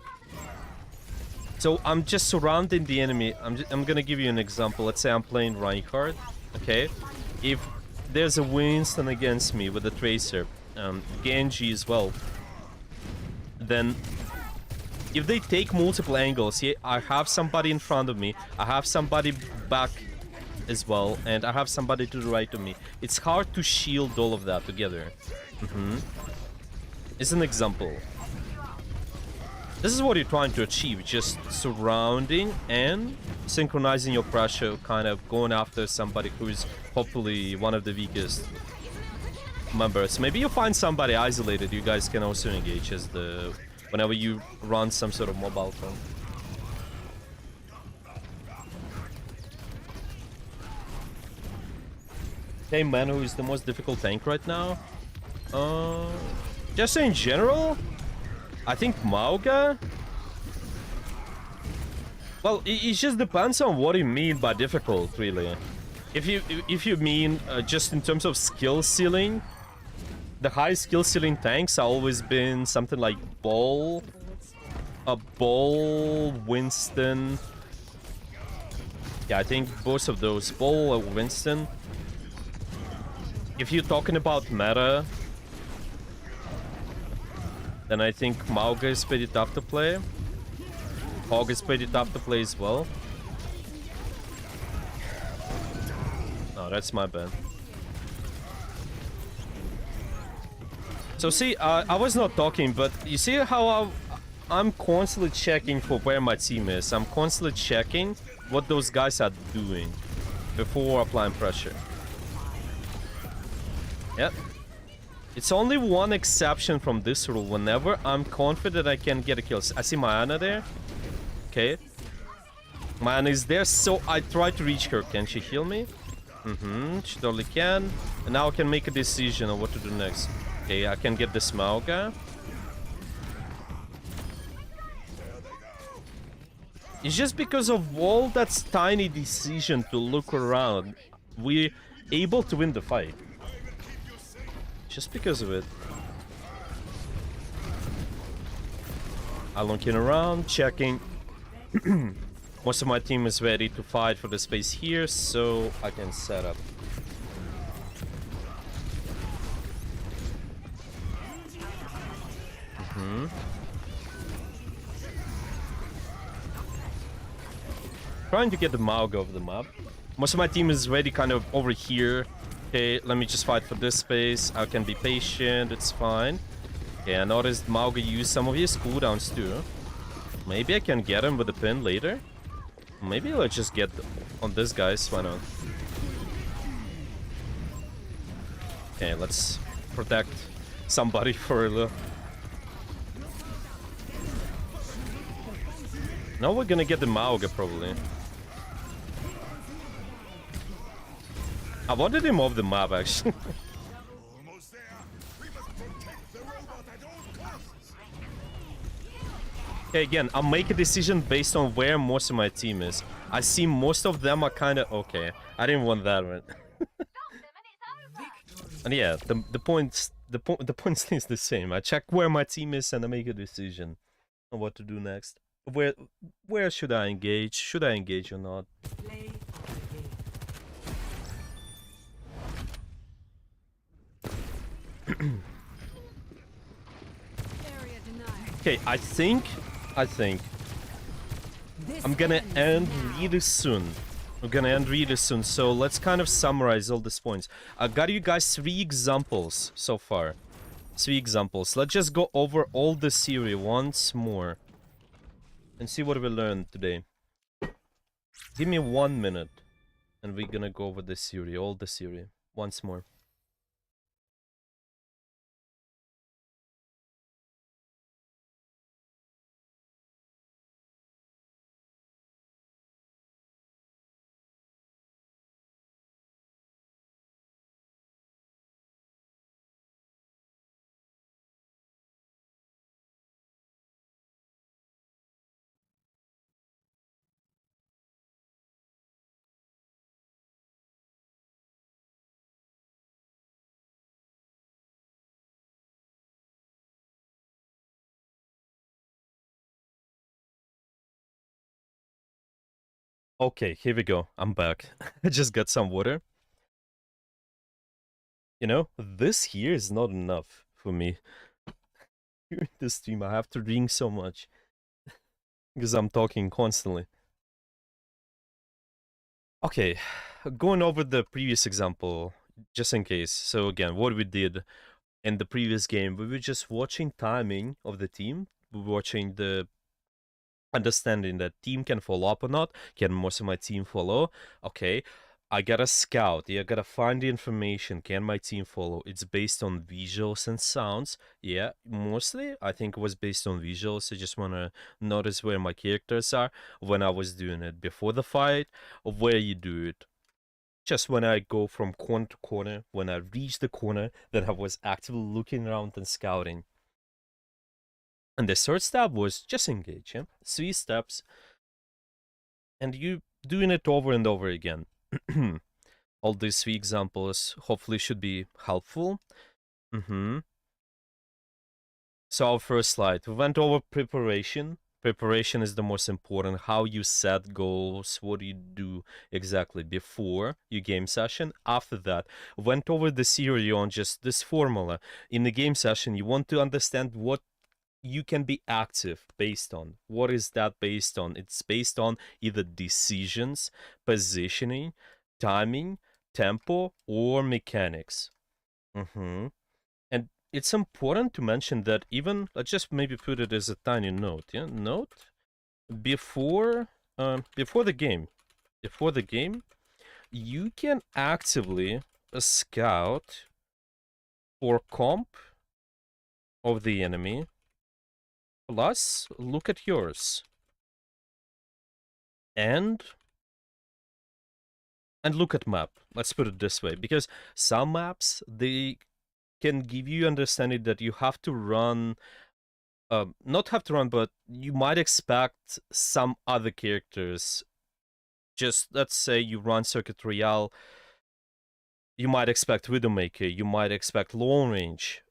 So I'm just surrounding the enemy. I'm gonna give you an example. Let's say I'm playing Reinhardt, okay? If there's a Winston against me with a Tracer, Genji as well, then if they take multiple angles, yeah, I have somebody in front of me, I have somebody back as well, and I have somebody to the right of me. It's hard to shield all of that together. It's an example. This is what you're trying to achieve, just surrounding and synchronizing your pressure, kind of going after somebody who's hopefully one of the weakest members. Maybe you find somebody isolated you guys can also engage as the whenever you run some sort of mobile phone. Hey man, who is the most difficult tank right now? Just in general, I think Mauga. Well, it just depends on what you mean by difficult, really. If you mean just in terms of skill ceiling, the high skill ceiling tanks have always been something like Ball, Winston. Yeah, I think both of those, Ball or Winston. If you're talking about meta, then I think Mauga is pretty tough to play. Hog is pretty tough to play as well. Oh, that's my bad. So see, I was not talking, but you see how I'm constantly checking for where my team is. I'm constantly checking what those guys are doing before applying pressure. Yep. It's only one exception from this rule. Whenever I'm confident I can get a kill. I see my Ana there. Okay. My Ana is there, so I try to reach her. Can she heal me? She totally can. And now I can make a decision on what to do next. Okay, I can get this Mauga. It's just because of all that tiny decision to look around, we're able to win the fight. Just because of it. I'm looking around, checking. Most of my team is ready to fight for the space here, so I can set up. Trying to get the Mauga over the map. Most of my team is ready kind of over here. Okay, let me just fight for this space. I can be patient, it's fine. Okay, I noticed Mauga used some of his cooldowns too. Maybe I can get him with a pin later. Maybe let's just get on this guys, why not? Okay, let's protect somebody for a little. Now we're gonna get the Mauga probably. I wanted him off the map actually. Almost there. We must protect the robot at all costs. Okay, again, I'll make a decision based on where most of my team is. I see most of them are kind of okay. I didn't want that one. And yeah, the point stays the same. I check where my team is and I make a decision on what to do next. Where should I engage? Should I engage or not? Okay, I think I'm gonna end really soon. So let's kind of summarize all these points. I got you guys 3 examples so far. 3 examples. Let's just go over all the theory once more. And see what we learned today. Give me 1 minute. And we're gonna go over the theory, all the theory, once more. Okay, here we go. I'm back. I just got some water. You know, this here is not enough for me. During the stream, I have to drink so much because I'm talking constantly. Okay, going over the previous example, just in case. So again, what we did in the previous game, we were just watching timing of the team, we were watching the understanding that team can follow up or not. Can most of my team follow? Okay, I gotta scout. Yeah, I gotta find the information. Can my team follow? It's based on visuals and sounds. Yeah, mostly I think it was based on visuals. I just wanna notice where my characters are when I was doing it before the fight, or where you do it. Just when I go from corner to corner, when I reach the corner, then I was actively looking around and scouting. And the third step was just engage. Yeah? 3 steps, and you doing it over and over again. All these 3 examples hopefully should be helpful. So our first slide, we went over preparation. Preparation is the most important. How you set goals, what do you do exactly before your game session. After that, went over the theory on just this formula. In the game session, you want to understand what you can be active based on. What is that based on? It's based on either decisions, positioning, timing, tempo, or mechanics. And it's important to mention that even, let's just maybe put it as a tiny note, yeah? Note, before before the game, you can actively scout for comp of the enemy, plus look at yours. And look at map. Let's put it this way, because some maps, they can give you understanding that you have to run, not have to run, but you might expect some other characters. Just let's say you run Circuit Royale, you might expect Widowmaker, you might expect long range,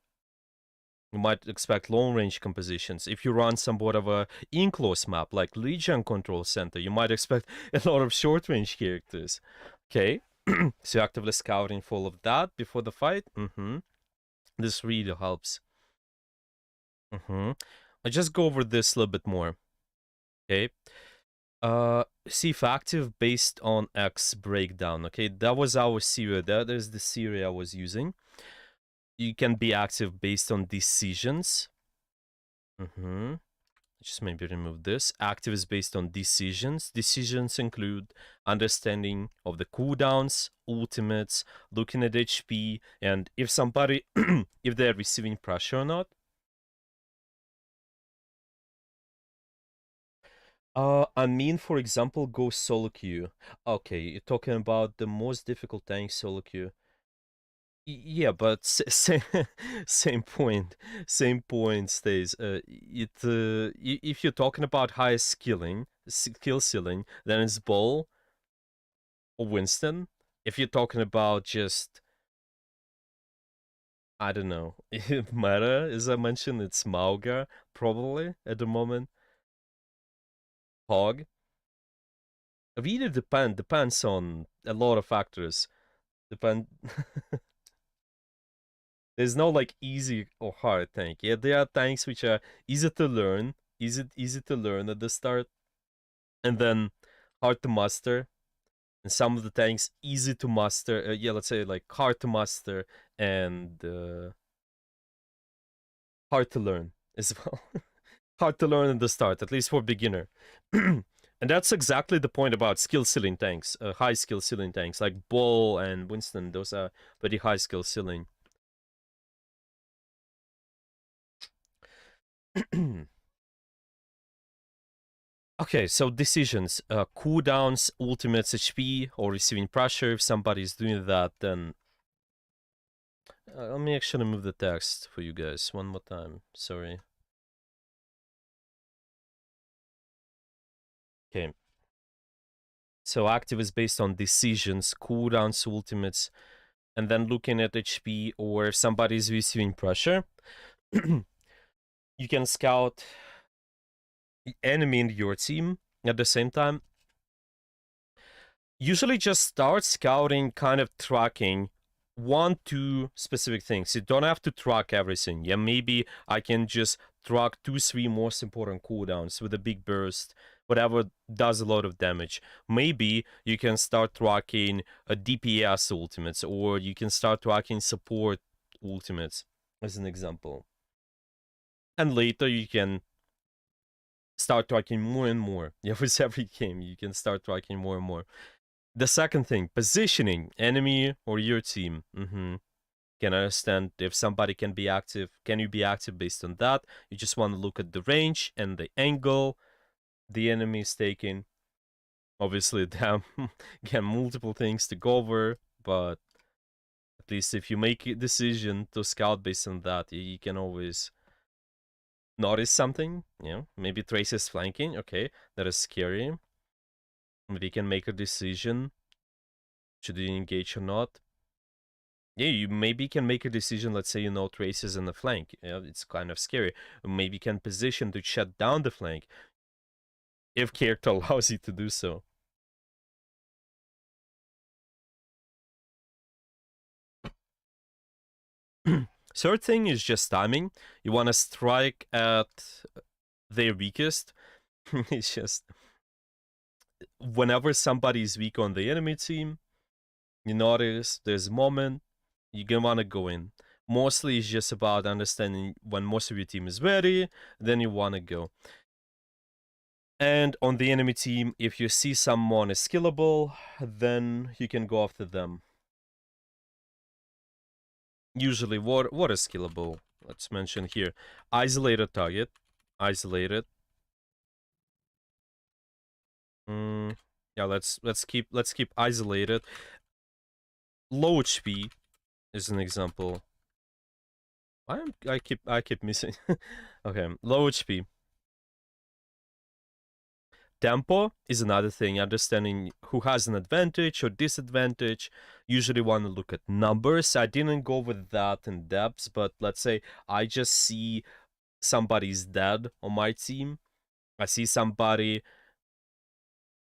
you might expect long range compositions. If you run somewhat of a enclosed map like Legion Control Center, you might expect a lot of short range characters. Okay, so actively scouting for all of that before the fight. This really helps. I just go over this a little bit more. Okay. See if active based on X breakdown. Okay, that was our theory. That is the theory I was using. You can be active based on decisions. Just maybe remove this. Active is based on decisions. Decisions include understanding of the cooldowns, ultimates, looking at HP, and if somebody, if they're receiving pressure or not. I mean, for example, go solo queue. Okay, you're talking about the most difficult tank solo queue. Yeah, but same point, same point stays. If you're talking about high skill ceiling, then it's Bull or Winston. If you're talking about just, I don't know, meta, as I mentioned, it's Mauga probably at the moment. Hog. Really depends on a lot of factors. Depend. There's no like easy or hard tank. Yeah, there are tanks which are easy to learn, easy to learn at the start, and then hard to master. And some of the tanks easy to master. Yeah, let's say like hard to master and hard to learn as well. Hard to learn at the start, at least for beginner. And that's exactly the point about skill ceiling tanks, high skill ceiling tanks like Bull and Winston. Those are very high skill ceiling. Okay, so decisions, cooldowns, ultimates, HP, or receiving pressure. If somebody's doing that, then let me actually move the text for you guys one more time. Sorry. Okay. So active is based on decisions, cooldowns, ultimates, and then looking at HP or if somebody's receiving pressure. You can scout enemy in your team at the same time. usually just start scouting, kind of tracking 1-2 specific things. You don't have to track everything. Yeah, maybe I can just track 2-3 most important cooldowns with a big burst, whatever does a lot of damage. Maybe you can start tracking a DPS ultimates, or you can start tracking support ultimates, as an example. And later you can start tracking more and more. Yeah, with every game, you can start tracking more and more. The second thing, positioning, enemy or your team. Can understand if somebody can be active. Can you be active based on that? You just want to look at the range and the angle the enemy is taking. Obviously, there again multiple things to go over, but at least if you make a decision to scout based on that, you can always notice something. Maybe Trace is flanking. Okay, that is scary. Maybe you can make a decision. Should you engage or not? Yeah, you maybe can make a decision. Let's say you know Trace is in the flank. It's kind of scary. Maybe you can position to shut down the flank if character allows you to do so. Third thing is just timing. You want to strike at their weakest. It's just whenever somebody is weak on the enemy team, you notice there's a moment you're gonna want to go in. Mostly it's just about understanding when most of your team is ready, then you want to go. And on the enemy team, if you see someone is skillable, then you can go after them. Usually, what is skillable? Let's mention here. Isolated target. Isolated. Yeah, let's keep isolated. Low HP is an example. I keep missing. Okay, low HP. Tempo is another thing, understanding who has an advantage or disadvantage. Usually want to look at numbers. I didn't go with that in depth, but let's say I just see somebody's dead on my team. I see somebody,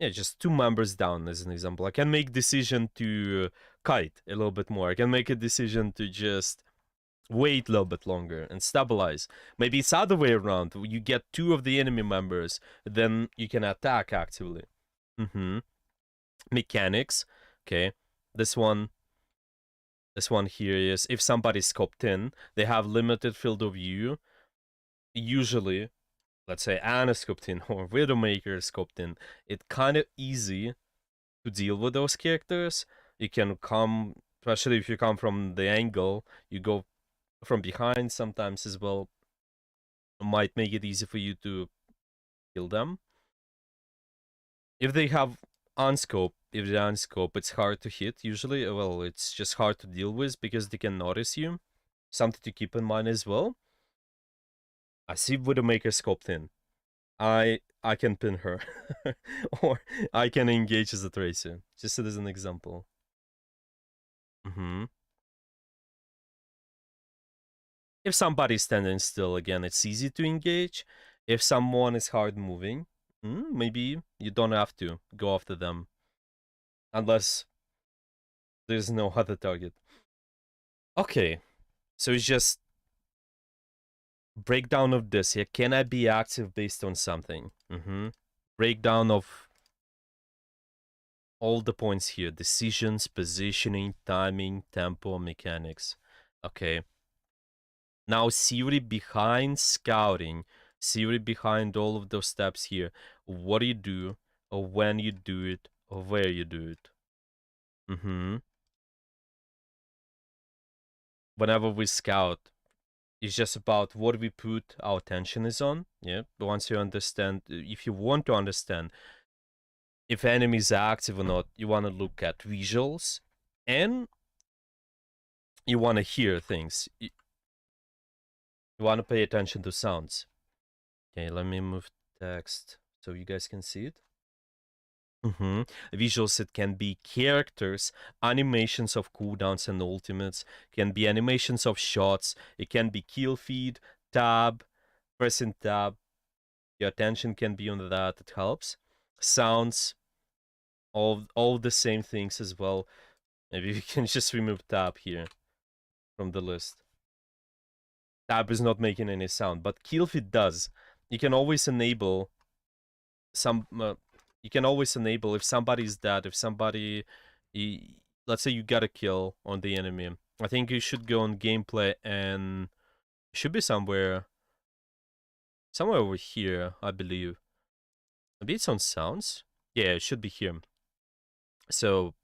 yeah, just 2 members down as an example. I can make decision to kite a little bit more. I can make a decision to just wait a little bit longer and stabilize. Maybe it's other way around. You get 2 of the enemy members, then you can attack actively. Mechanics. Okay. This one here is if somebody's scoped in, they have limited field of view. Usually, let's say Anna scoped in or Widowmaker scoped in, it's kind of easy to deal with those characters. You can come, especially if you come from the angle, you go from behind sometimes as well. It might make it easy for you to kill them. If they have unscope, if they unscope, it's hard to hit usually. Well, it's just hard to deal with because they can notice you. Something to keep in mind as well. I see Widowmaker scoped in. I can pin her. Or I can engage as a tracer. Just as an example. If somebody's standing still, again, it's easy to engage. If someone is hard moving, maybe you don't have to go after them. Unless there's no other target. Okay, so it's just breakdown of this here. Can I be active based on something? Breakdown of all the points here. Decisions, positioning, timing, tempo, mechanics. Okay. Now theory behind scouting. Theory behind all of those steps here. What do you do, or when you do it, or where you do it. Whenever we scout, it's just about what we put our attention is on. Yeah. But once you understand, if you want to understand if enemies are active or not, you want to look at visuals and you want to hear things. You want to pay attention to sounds. Okay, let me move text so you guys can see it. Visuals, it can be characters, animations of cooldowns and ultimates, can be animations of shots, it can be kill feed, tab, pressing tab. Your attention can be on that, it helps. Sounds, all the same things as well. Maybe we can just remove tab here from the list. Tab is not making any sound, but kill feed does. You can always enable some. You can always enable if somebody's dead. If somebody, let's say you got a kill on the enemy. I think you should go on gameplay and it should be somewhere over here, I believe. Maybe it's on sounds. Yeah, it should be here. So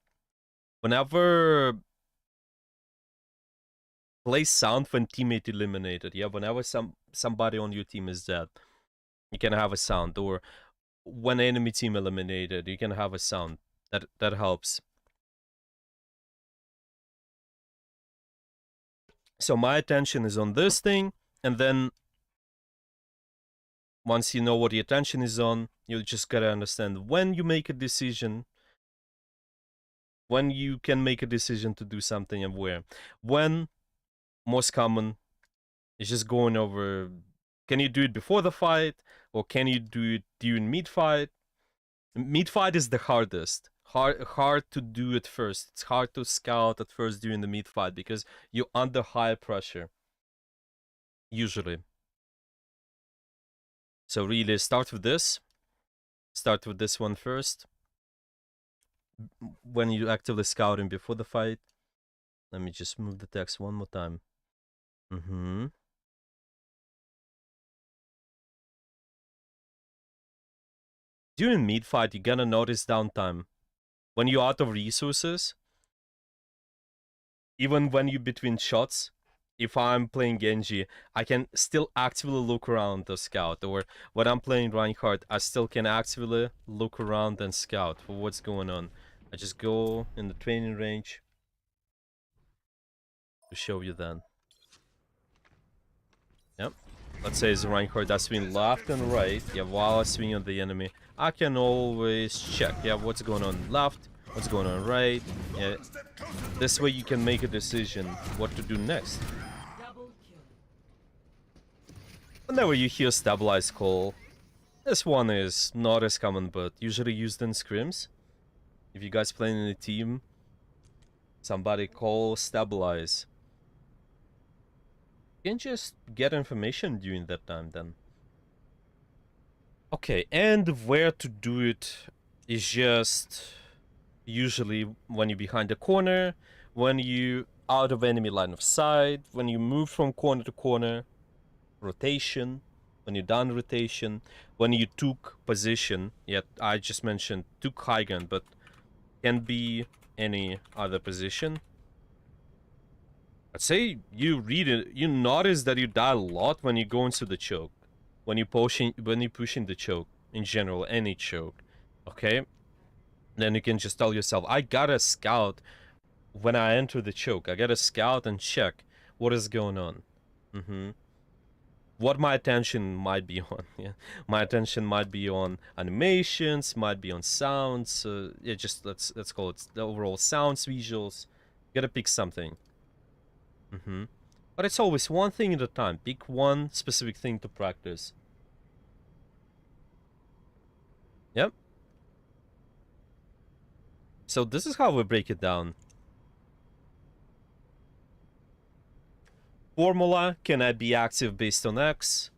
whenever play sound when teammate eliminated. Yeah, whenever somebody on your team is dead, you can have a sound. Or when enemy team eliminated, you can have a sound. That helps. So my attention is on this thing, and then once you know what your attention is on, you just gotta understand when you make a decision, when you can make a decision to do something and where. When, most common, is just going over, can you do it before the fight, or can you do it during mid-fight? Mid-fight is the hardest. Hard to do it first. It's hard to scout at first during the mid-fight because you're under high pressure. Usually. So really start with this. Start with this one first. When you're actively scouting before the fight. Let me just move the text one more time. During mid-fight, you're gonna notice downtime. When you're out of resources, even when you're between shots, if I'm playing Genji, I can still actively look around the scout. Or when I'm playing Reinhardt, I still can actively look around and scout for what's going on. I just go in the training range to show you then. Yep. Let's say it's Reinhardt, I swing left and right. Yeah, while I swing on the enemy, I can always check. Yeah, what's going on left, what's going on right. Yeah. This way you can make a decision what to do next. Whenever you hear stabilize call, this one is not as common, but usually used in scrims. If you guys playing in a team, somebody call stabilize. You can just get information during that time then. Okay, and where to do it is just usually when you're behind the corner, when you out of enemy line of sight, when you move from corner to corner, rotation, when you're done rotation, when you took position. Yet I just mentioned took high ground, but can be any other position. I'd say you read it, you notice that you die a lot when you go into the choke. When you're pushing the choke, in general, any choke. Okay? Then you can just tell yourself, I gotta scout when I enter the choke. I gotta scout and check what is going on. What my attention might be on. Yeah, my attention might be on animations, might be on sounds. Yeah, just let's call it the overall sounds, visuals. You gotta pick something. But it's always one thing at a time. Pick one specific thing to practice. Yep. So this is how we break it down. Formula, can I be active based on X?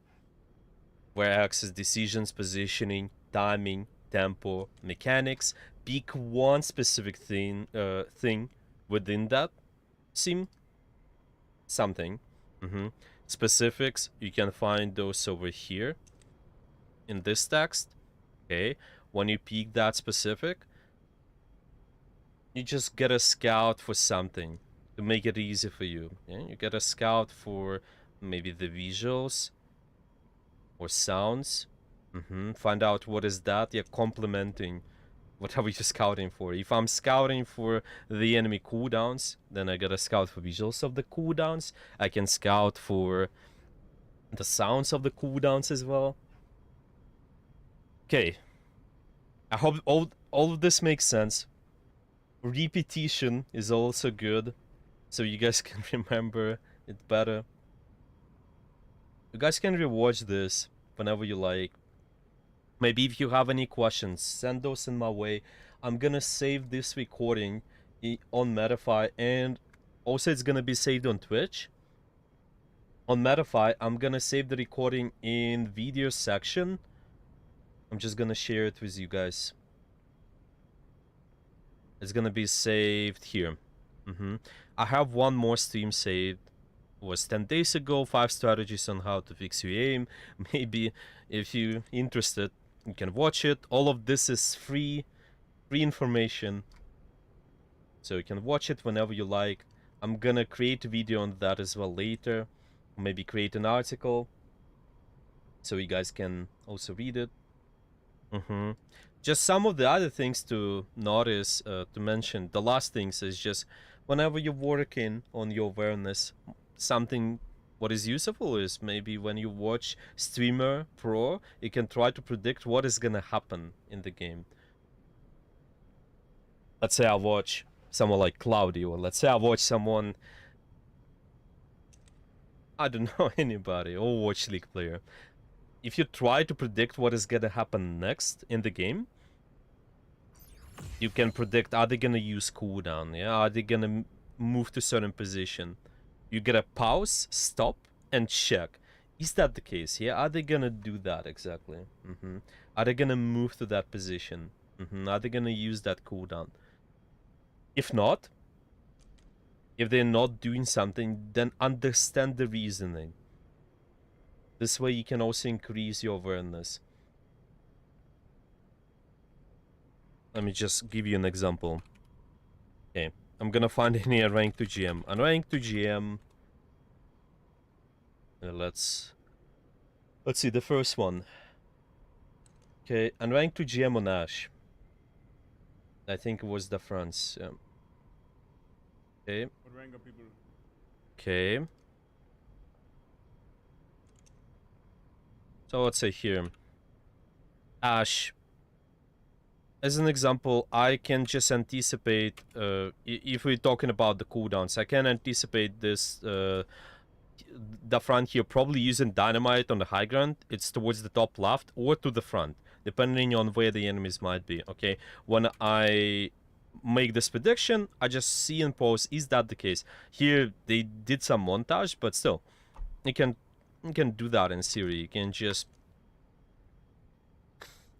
Where X is decisions, positioning, timing, tempo, mechanics. Pick one specific thing within that sim. Something. Specifics, you can find those over here in this text. Okay, when you pick that specific, you just get a scout for something to make it easy for you. Yeah? You get a scout for maybe the visuals or sounds. Find out what is that. You're complementing whatever you're scouting for. If I'm scouting for the enemy cooldowns, then I gotta scout for visuals of the cooldowns. I can scout for the sounds of the cooldowns as well. Okay. I hope all of this makes sense. Repetition is also good, so you guys can remember it better. You guys can rewatch this whenever you like. Maybe if you have any questions, send those in my way. I'm gonna save this recording on Metafy, and also it's gonna be saved on Twitch. On Metafy, I'm gonna save the recording in video section. I'm just gonna share it with you guys. It's gonna be saved here. I have one more stream saved. It was 10 days ago, 5 strategies on how to fix your aim. Maybe if you're interested, you can watch it. All of this is free information. So you can watch it whenever you like. I'm gonna create a video on that as well later. Maybe create an article so you guys can also read it. Just some of the other things to notice, to mention. The last things is just whenever you're working on your awareness, something what is useful is maybe when you watch Streamer Pro, you can try to predict what is gonna happen in the game. Let's say I watch someone like Cloudy, or let's say I watch someone, I don't know, anybody, or watch League player. If you try to predict what is gonna happen next in the game, you can predict, are they gonna use cooldown? Yeah, are they gonna move to certain position? You get a pause, stop, and check. Is that the case? Yeah, are they gonna do that exactly? Are they gonna move to that position? Are they gonna use that cooldown? If not, if they're not doing something, then understand the reasoning. This way you can also increase your awareness. Let me just give you an example. Okay, I'm gonna find any rank to GM. On rank to GM, let's see the first one. Okay, on rank to GM on Ash. I think it was the France. Yeah. Okay. What rank are people? Okay. So let's say here, Ash. As an example, I can just anticipate, if we're talking about the cooldowns, I can anticipate this, the front here probably using dynamite on the high ground. It's towards the top left or to the front, depending on where the enemies might be, okay? When I make this prediction, I just see and pause, is that the case? Here, they did some montage, but still, you can do that in theory. You can just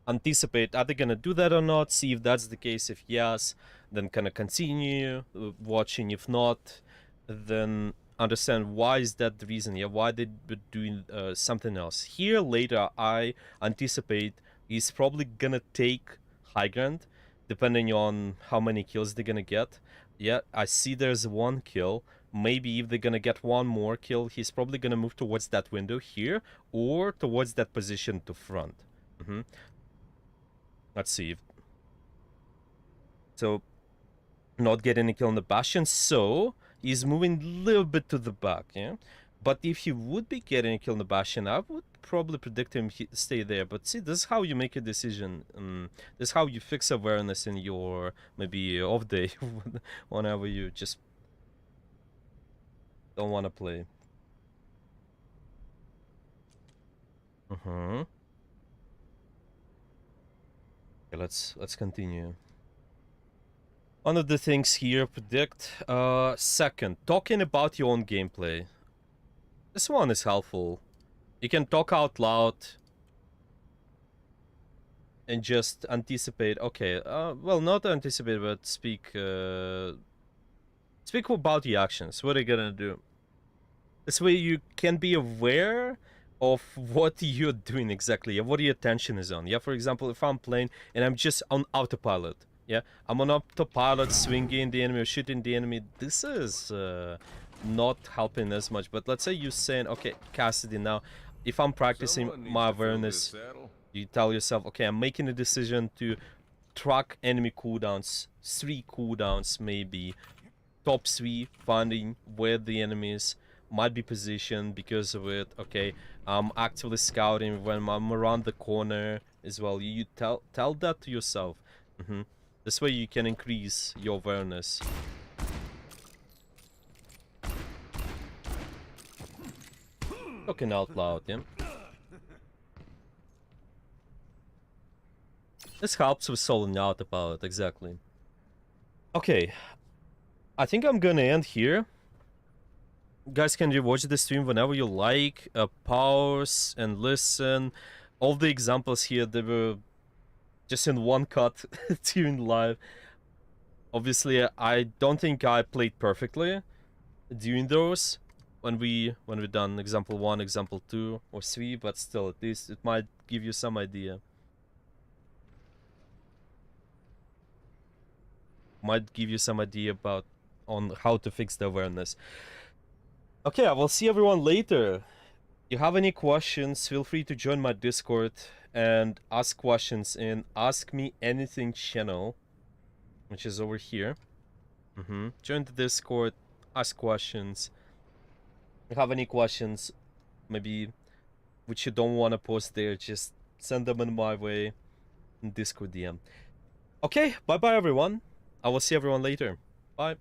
anticipate, are they gonna do that or not, see if that's the case. If yes, then kind of continue watching. If not, then understand why is that the reason. Yeah, why they were doing something else. Here later, I anticipate he's probably gonna take high ground, depending on how many kills they're gonna get. Yeah, I see there's one kill. Maybe if they're gonna get one more kill, he's probably gonna move towards that window here, or towards that position to front. Let's see. So, not getting a kill on the Bastion, so he's moving a little bit to the back, yeah? But if he would be getting a kill on the Bastion, I would probably predict him stay there. But see, this is how you make a decision. This is how you fix awareness in your, maybe, off day, whenever you just don't want to play. Okay, let's continue. One of the things here, predict. Second, talking about your own gameplay. This one is helpful. You can talk out loud and just anticipate. Okay, well, not anticipate, but speak. Speak about the actions. What are you gonna do? This way you can be aware of what you're doing exactly, what your attention is on. Yeah, for example, if I'm playing and I'm just on autopilot, yeah, I'm on autopilot, swinging the enemy or shooting the enemy, this is not helping as much. But let's say you're saying, okay, Cassidy, now, if I'm practicing my awareness, you tell yourself, okay, I'm making a decision to track enemy cooldowns, 3 cooldowns maybe, top 3, finding where the enemies might be positioned because of it. Okay, I'm actively scouting when I'm around the corner as well. You tell that to yourself. This way you can increase your awareness. Talking out loud, yeah. This helps with soling out about it, exactly. Okay, I think I'm gonna end here. You guys can rewatch the stream whenever you like, pause and listen. All the examples here, they were just in one cut during live. Obviously, I don't think I played perfectly during those when we done example 1, example 2, or 3, but still, at least it might give you some idea. Might give you some idea about on how to fix the awareness. Okay, I will see everyone later. If you have any questions, feel free to join my Discord and ask questions in Ask Me Anything channel, which is over here. Join the Discord, ask questions. If you have any questions, maybe which you don't want to post there, just send them in my way in Discord DM. Okay, bye bye everyone. I will see everyone later. Bye.